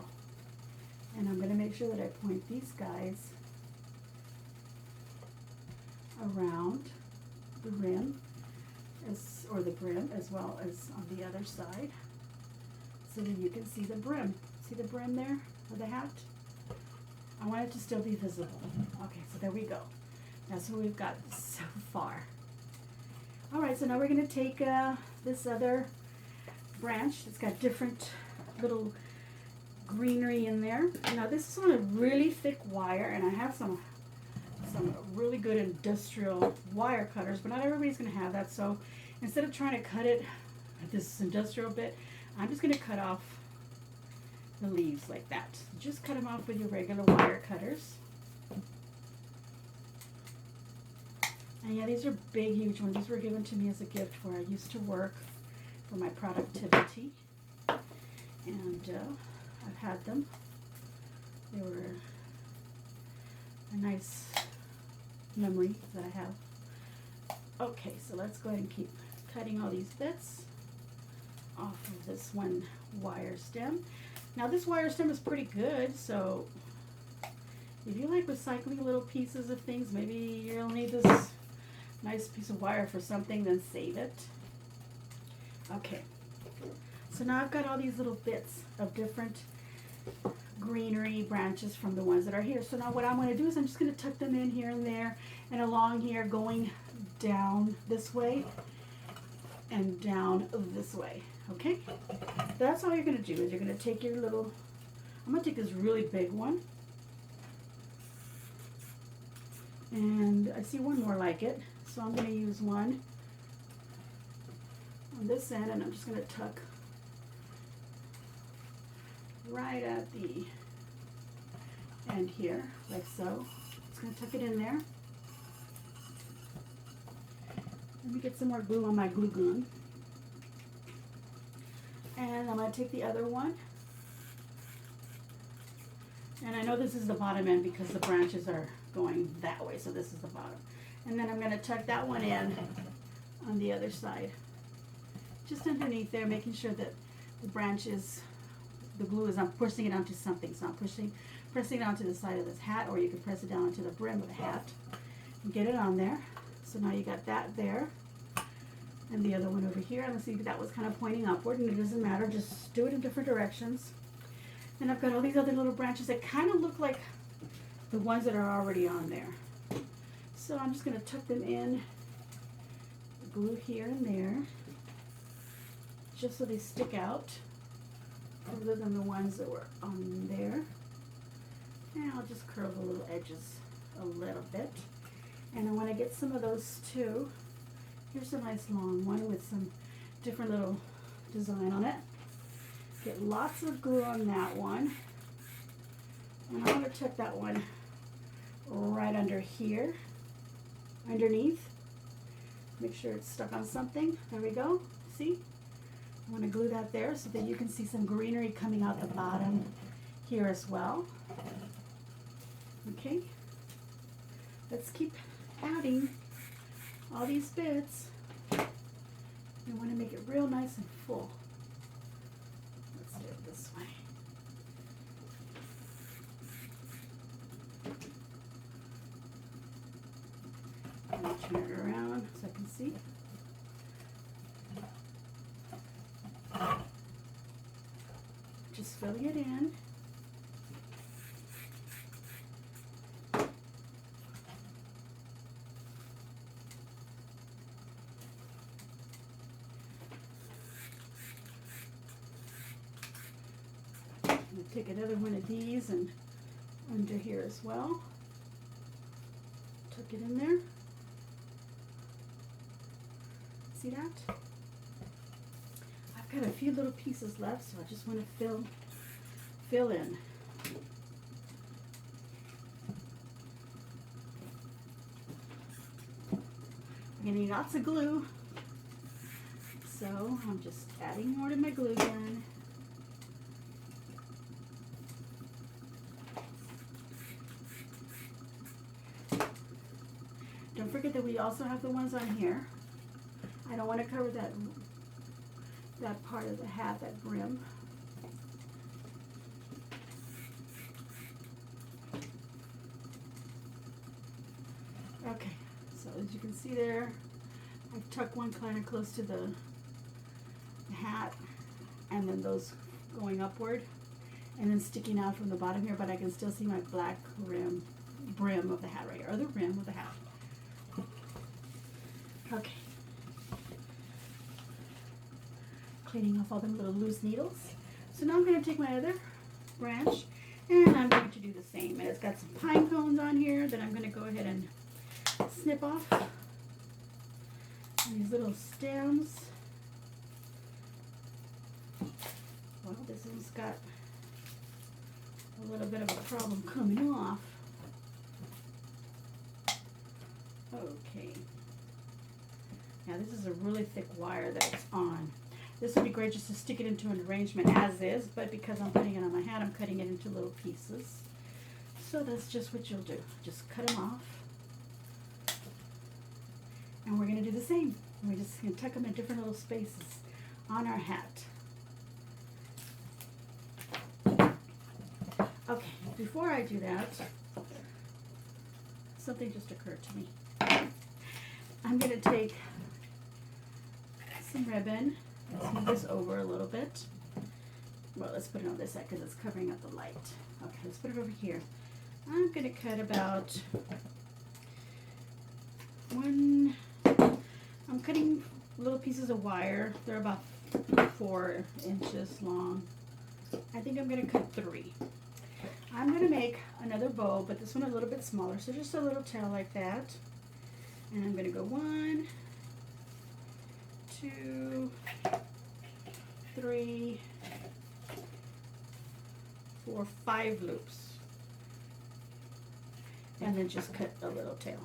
And I'm going to make sure that I point these guys around the rim, or the brim, as well as on the other side, so that you can see the brim. See the brim there of the hat? I want it to still be visible. Okay, so there we go. That's what we've got so far. All right, so now we're going to take this other branch. It's got different little greenery in there. Now this is on a really thick wire, and I have some really good industrial wire cutters, but not everybody's going to have that. So instead of trying to cut it at this industrial bit, I'm just going to cut off the leaves like that. Just cut them off with your regular wire cutters. And yeah, these are big, huge ones. These were given to me as a gift where I used to work for my productivity. And I've had them. They were a nice memory that I have. Okay, so let's go ahead and keep cutting all these bits off of this one wire stem. Now this wire stem is pretty good, so if you like recycling little pieces of things, maybe you'll need this nice piece of wire for something, then save it. Okay, so now I've got all these little bits of different greenery branches from the ones that are here. So now what I'm going to do is I'm just going to tuck them in here and there and along here, going down this way and down this way. Okay, that's all you're going to do is you're going to take your little, I'm going to take this really big one, and I see one more like it, so I'm going to use one on this end, and I'm just going to tuck right at the end here, like so. Just going to tuck it in there. Let me get some more glue on my glue gun. And I'm going to take the other one. And I know this is the bottom end because the branches are going that way, so this is the bottom. And then I'm going to tuck that one in on the other side. Just underneath there, making sure that the branches, the glue is, I'm pushing it onto something. So I'm pressing it onto the side of this hat, or you can press it down onto the brim of the hat and get it on there. So now you got that there. And the other one over here, and see that was kind of pointing upward, and it doesn't matter, just do it in different directions. And I've got all these other little branches that kind of look like the ones that are already on there. So I'm just going to tuck them in, glue here and there, just so they stick out further than the ones that were on there. And I'll just curl the little edges a little bit. And I want to get some of those too. Here's a nice long one with some different little design on it. Get lots of glue on that one. And I'm going to tuck that one right under here, underneath. Make sure it's stuck on something. There we go. See? I want to glue that there so that you can see some greenery coming out the bottom here as well. Okay. Let's keep adding all these bits. We want to make it real nice and full. Let's do it this way. Let me turn it around so I can see. Just filling it in. Take another one of these and under here as well. Tuck it in there. See that? I've got a few little pieces left, so I just want to fill in. I'm gonna need lots of glue, so I'm just adding more to my glue gun. Don't forget that we also have the ones on here. I don't want to cover that part of the hat, that brim. Okay, so as you can see there, I've tucked one kind of close to the hat, and then those going upward, and then sticking out from the bottom here, but I can still see my black brim of the hat right here, or the rim of the hat. Okay. Cleaning off all them little loose needles. So now I'm going to take my other branch, and I'm going to do the same. And it's got some pine cones on here that I'm going to go ahead and snip off. And these little stems. Well, this one's got a little bit of a problem coming off. Okay. Now this is a really thick wire that it's on. This would be great just to stick it into an arrangement as is, but because I'm putting it on my hat, I'm cutting it into little pieces. So that's just what you'll do. Just cut them off. And we're going to do the same. We're just going to tuck them in different little spaces on our hat. Okay, before I do that, something just occurred to me. I'm going to take some ribbon. Let's move this over a little bit. Well, let's put it on this side because it's covering up the light. Okay, let's put it over here. I'm going to cut about I'm cutting little pieces of wire. They're about 4 inches long. I think I'm going to cut 3. I'm going to make another bow, but this one a little bit smaller, so just a little tail like that. And I'm going to go 1, 2, 3, 4, 5 loops. And then just cut a little tail.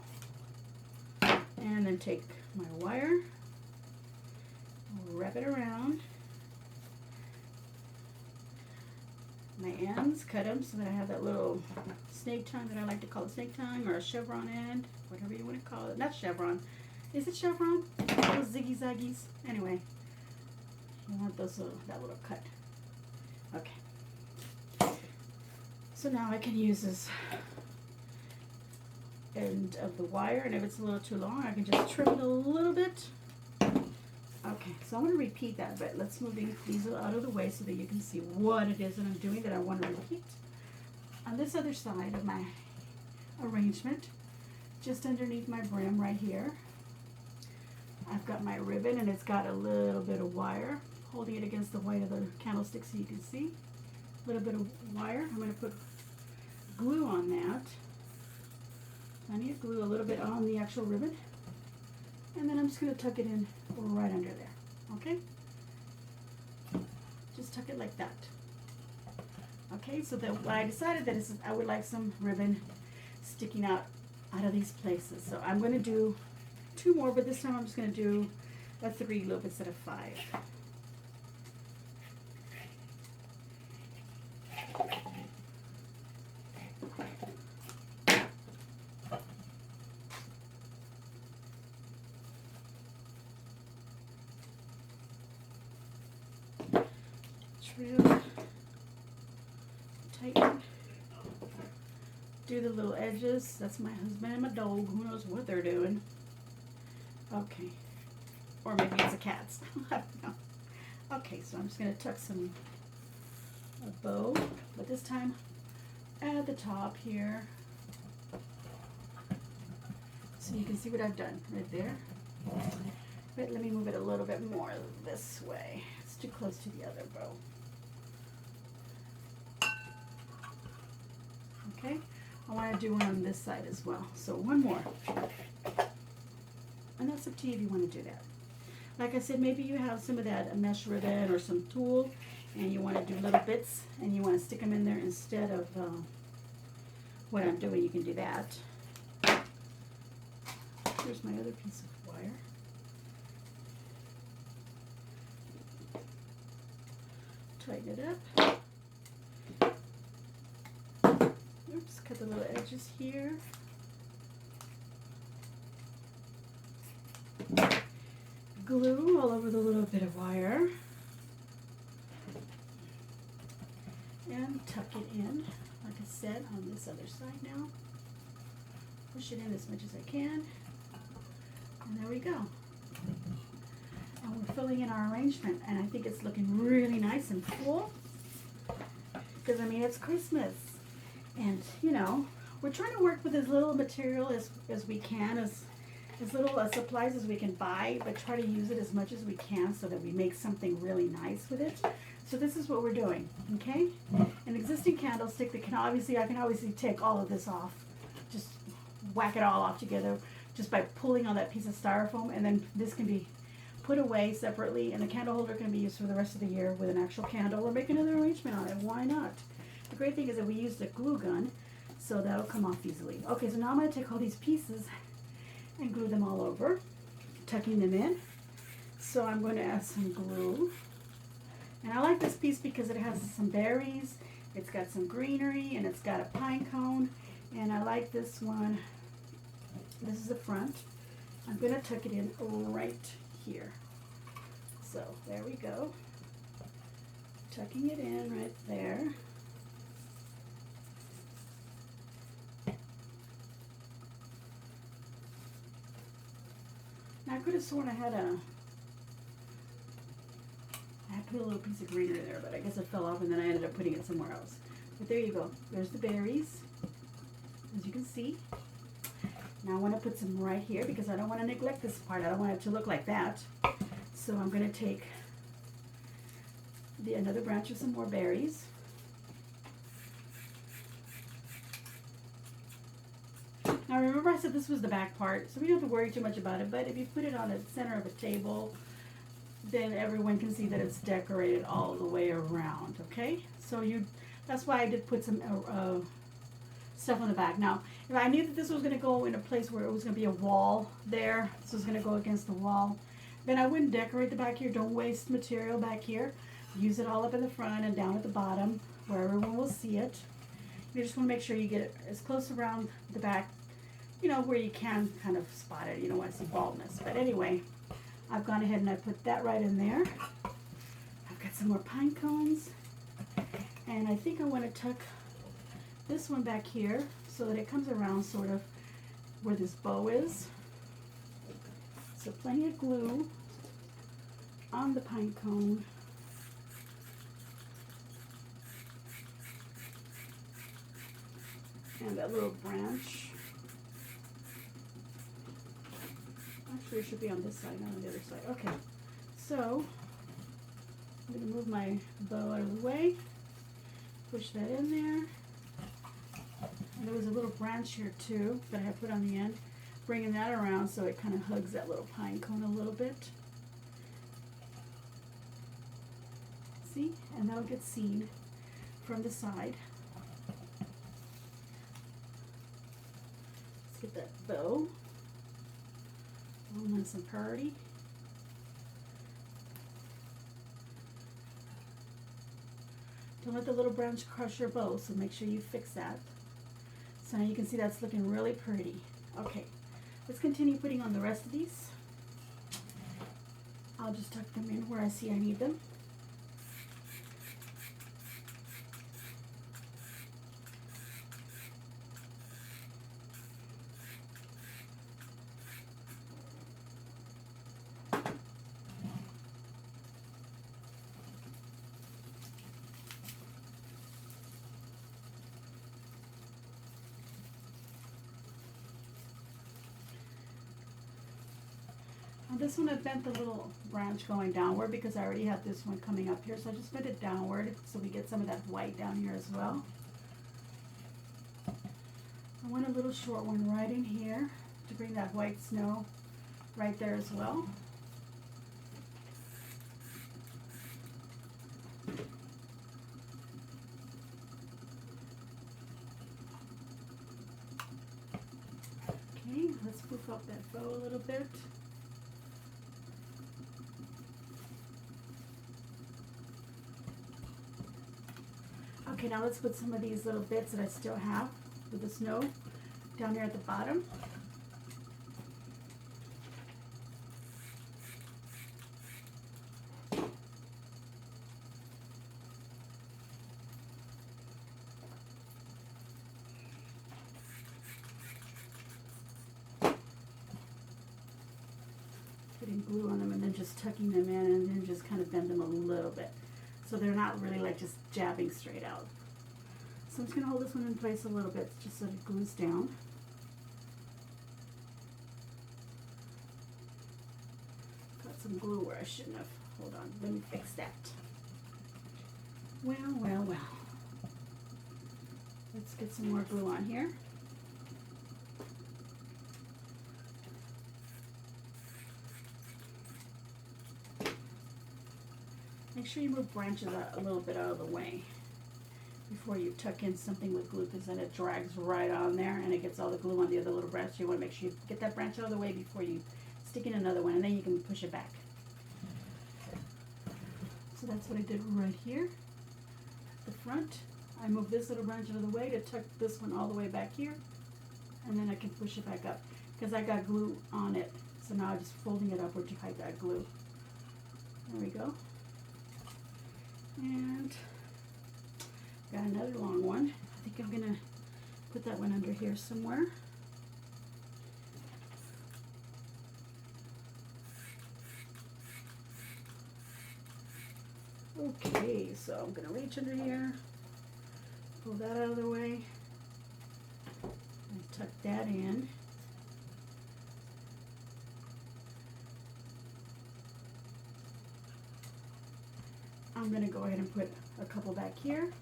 And then take my wire, wrap it around my ends, cut them so that I have that little snake tongue that I like to call a snake tongue, or a chevron end, whatever you want to call it. Not chevron. Is it chevron? Those ziggy zaggies. Anyway, you want those that little cut. Okay. So now I can use this end of the wire, and if it's a little too long, I can just trim it a little bit. Okay, so I'm going to repeat that, but let's move these out of the way so that you can see what it is that I'm doing that I want to repeat. On this other side of my arrangement, just underneath my brim right here, I've got my ribbon, and it's got a little bit of wire holding it against the white of the candlestick so you can see. A little bit of wire. I'm going to put glue on that. I need to glue a little bit on the actual ribbon. And then I'm just going to tuck it in right under there. Okay? Just tuck it like that. Okay, so then what I decided that is I would like some ribbon sticking out of these places. So I'm going to do 2 more, but this time I'm just going to do a 3 loop instead of 5. Trim, tighten, do the little edges. That's my husband and my dog. Who knows what they're doing? Okay, or maybe it's a cat's. I don't know. Okay, so I'm just going to tuck a bow, but this time at the top here, so you can see what I've done right there. But let me move it a little bit more this way. It's too close to the other bow. Okay, I want to do one on this side as well. So 1 more. And that's up to you if you want to do that. Like I said, maybe you have some of that mesh ribbon or some tulle, and you want to do little bits, and you want to stick them in there instead of what I'm doing. You can do that. Here's my other piece of wire. Tighten it up. Oops, cut the little edges here. Glue all over the little bit of wire. And tuck it in, like I said, on this other side now. Push it in as much as I can. And there we go. filling in our arrangement, and I think it's looking really nice and full. Because I mean, it's Christmas, and you know, we're trying to work with as little material as we can, as little supplies as we can buy, but try to use it as much as we can so that we make something really nice with it. So this is what we're doing, okay? An existing candlestick that I can obviously take all of this off, just whack it all off together just by pulling on that piece of styrofoam, and then this can be put away separately, and the candle holder can be used for the rest of the year with an actual candle, or make another arrangement on it. Why not? The great thing is that we used a glue gun, so that'll come off easily. Okay, so now I'm going to take all these pieces and glue them all over, tucking them in. So I'm going to add some glue. And I like this piece because it has some berries, it's got some greenery, and it's got a pine cone. And I like this one. This is the front. I'm going to tuck it in right here. So there we go. Tucking it in right there. Now I could have sworn I put a little piece of greenery there, but I guess it fell off and then I ended up putting it somewhere else. But there you go. There's the berries, as you can see. Now I want to put some right here because I don't want to neglect this part. I don't want it to look like that. So I'm going to take another branch of some more berries. Now remember I said this was the back part, so we don't have to worry too much about it, but if you put it on the center of a table, then everyone can see that it's decorated all the way around, okay? So that's why I did put some stuff on the back. Now, if I knew that this was going to go in a place where it was going to be a wall there, this was going to go against the wall, then I wouldn't decorate the back here. Don't waste material back here. Use it all up in the front and down at the bottom where everyone will see it. You just want to make sure you get it as close around the back, you know, where you can kind of spot it. You don't want to see baldness. But anyway, I've gone ahead and I put that right in there. I've got some more pine cones. And I think I want to tuck this one back here so that it comes around sort of where this bow is. So plenty of glue on the pine cone. And that little branch. Actually, it should be on this side, not on the other side. Okay, so I'm going to move my bow out of the way, push that in there. And there was a little branch here too that I had put on the end, bringing that around so it kind of hugs that little pine cone a little bit. See? And that'll get seen from the side. Let's get that bow all nice and pretty. Don't let the little branch crush your bow, so make sure you fix that. So now you can see that's looking really pretty. Okay, let's continue putting on the rest of these. I'll just tuck them in where I see I need them. This one I bent the little branch going downward because I already had this one coming up here, so I just bent it downward so we get some of that white down here as well. I want a little short one right in here to bring that white snow right there as well. Okay, let's poof up that bow a little bit. Okay, now let's put some of these little bits that I still have with the snow down here at the bottom. Putting glue on them and then just tucking them in and then just kind of bend them a little bit. So they're not really like just jabbing straight out. So I'm just gonna hold this one in place a little bit just so it glues down. Got some glue where I shouldn't have. Hold on, let me fix that. Well, well, well. Let's get some more glue on here. Make sure you move branches out a little bit out of the way before you tuck in something with glue, because then it drags right on there and it gets all the glue on the other little branch. You want to make sure you get that branch out of the way before you stick in another one, and then you can push it back. So that's what I did right here at the front. I moved this little branch out of the way to tuck this one all the way back here, and then I can push it back up because I got glue on it. So now I'm just folding it upward to hide that glue. There we go. And got another long one. I think I'm gonna put that one under here somewhere. Okay, so I'm gonna reach under here, pull that out of the way, and tuck that in. I'm gonna go ahead and put a couple back here,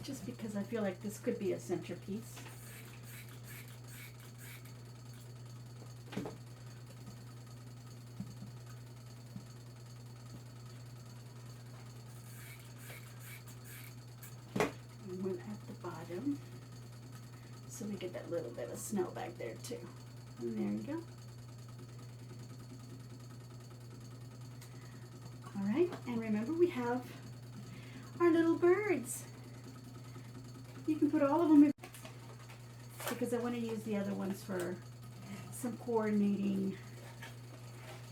just because I feel like this could be a centerpiece. And one at the bottom, so we get that little bit of snow back there too. And there you go. All right, and remember we have our little birds. You can put all of them in, because I want to use the other ones for some coordinating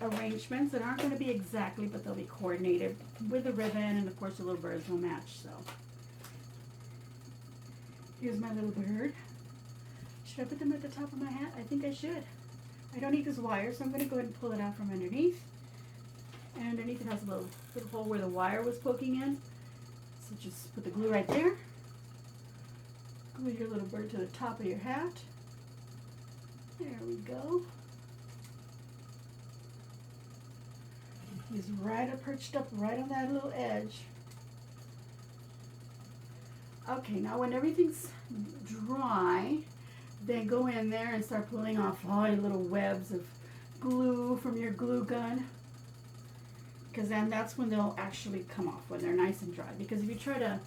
arrangements that aren't going to be exactly, but they'll be coordinated with the ribbon, and of course the little birds will match. So here's my little bird. Should I put them at the top of my hat? I think I should. I don't need this wire, so I'm going to go ahead and pull it out from underneath. And underneath it has a little hole where the wire was poking in. So just put the glue right there. Glue your little bird to the top of your hat. There we go. He's right up, perched up right on that little edge. Okay, now when everything's dry, then go in there and start pulling off all your little webs of glue from your glue gun. Because then that's when they'll actually come off, when they're nice and dry. Because if you try to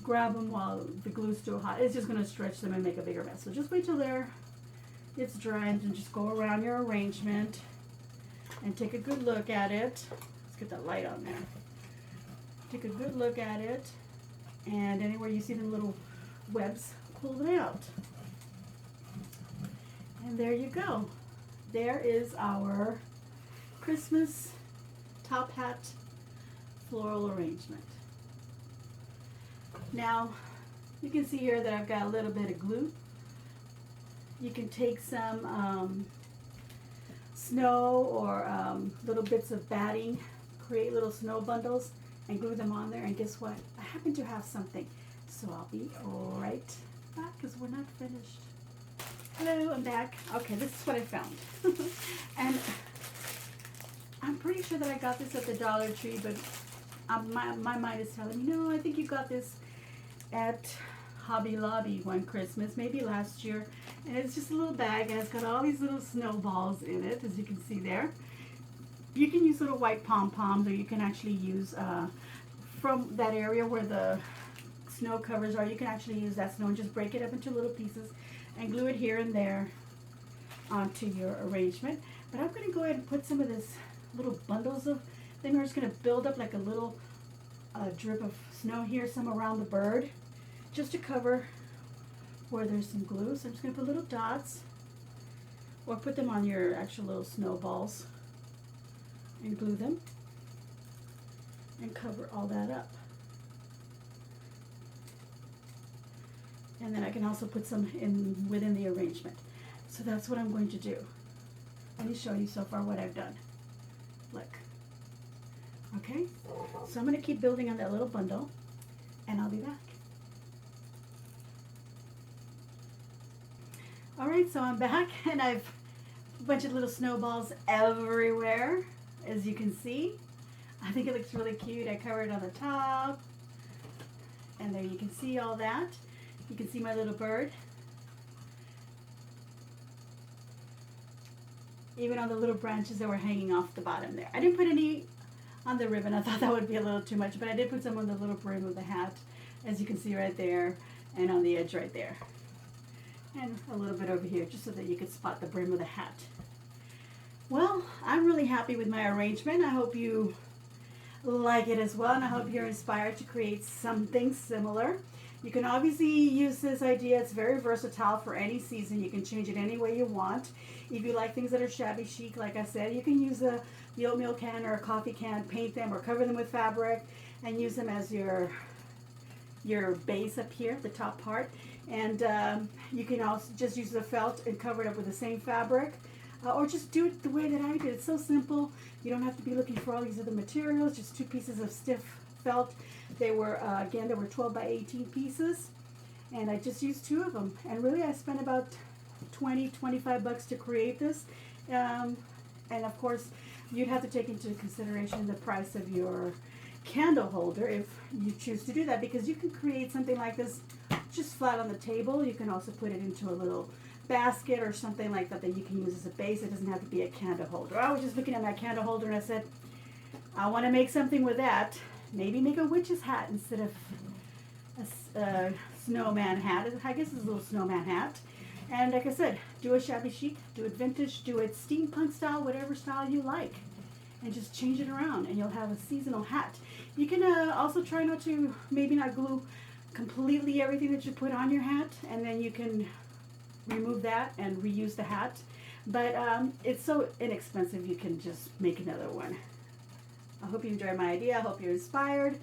grab them while the glue's still hot, it's just going to stretch them and make a bigger mess. So just wait till it's dry, and then just go around your arrangement and take a good look at it. Let's get that light on there. Take a good look at it, and anywhere you see the little webs, pull it out. And there you go. There is our Christmas Tophat floral arrangement. Now you can see here that I've got a little bit of glue. You can take some snow or little bits of batting, create little snow bundles and glue them on there, and guess what? I happen to have something, so I'll be right back because we're not finished. Hello, I'm back. Okay, this is what I found. And I'm pretty sure that I got this at the Dollar Tree, but my mind is telling me, no, I think you got this at Hobby Lobby one Christmas, maybe last year. And it's just a little bag, and it's got all these little snowballs in it, as you can see there. You can use little white pom-poms, or you can actually use, from that area where the snow covers are, you can actually use that snow and just break it up into little pieces and glue it here and there onto your arrangement. But I'm going to go ahead and put some of this little bundles of things. We're just going to build up like a little drip of snow here, some around the bird, just to cover where there's some glue. So I'm just going to put little dots, or put them on your actual little snowballs and glue them and cover all that up. And then I can also put some in within the arrangement. So that's what I'm going to do. Let me show you so far what I've done. Look. Okay, so I'm going to keep building on that little bundle, and I'll be back. All right, so I'm back, and I've a bunch of little snowballs everywhere, as you can see. I think it looks really cute. I covered it on the top, and there you can see all that. You can see my little bird. Even on the little branches that were hanging off the bottom there. I didn't put any on the ribbon. I thought that would be a little too much, but I did put some on the little brim of the hat, as you can see right there, and on the edge right there. And a little bit over here, just so that you could spot the brim of the hat. Well, I'm really happy with my arrangement. I hope you like it as well, and I hope you're inspired to create something similar. You can obviously use this idea. It's very versatile for any season. You can change it any way you want. If you like things that are shabby chic, like I said, you can use the oatmeal can or a coffee can, paint them or cover them with fabric, and use them as your base up here, the top part. And you can also just use the felt and cover it up with the same fabric. Or just do it the way that I did. It's so simple. You don't have to be looking for all these other materials. Just 2 pieces of stiff felt. They were, again, there were 12 by 18 pieces. And I just used 2 of them. And really, I spent about $20-25 to create this. And of course, you'd have to take into consideration the price of your candle holder if you choose to do that. Because you can create something like this just flat on the table. You can also put it into a little basket or something like that that you can use as a base. It doesn't have to be a candle holder. I was just looking at my candle holder and I said, I want to make something with that. Maybe make a witch's hat instead of a snowman hat. I guess it's a little snowman hat. And like I said, do it shabby chic, do it vintage, do it steampunk style, whatever style you like. And just change it around and you'll have a seasonal hat. You can also try not to, maybe not glue completely everything that you put on your hat, and then you can remove that and reuse the hat. But it's so inexpensive, you can just make another one. I hope you enjoyed my idea. I hope you're inspired.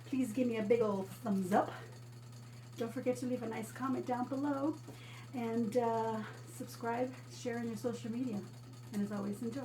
Please give me a big old thumbs up. Don't forget to leave a nice comment down below, and subscribe, share on your social media, and as always, enjoy.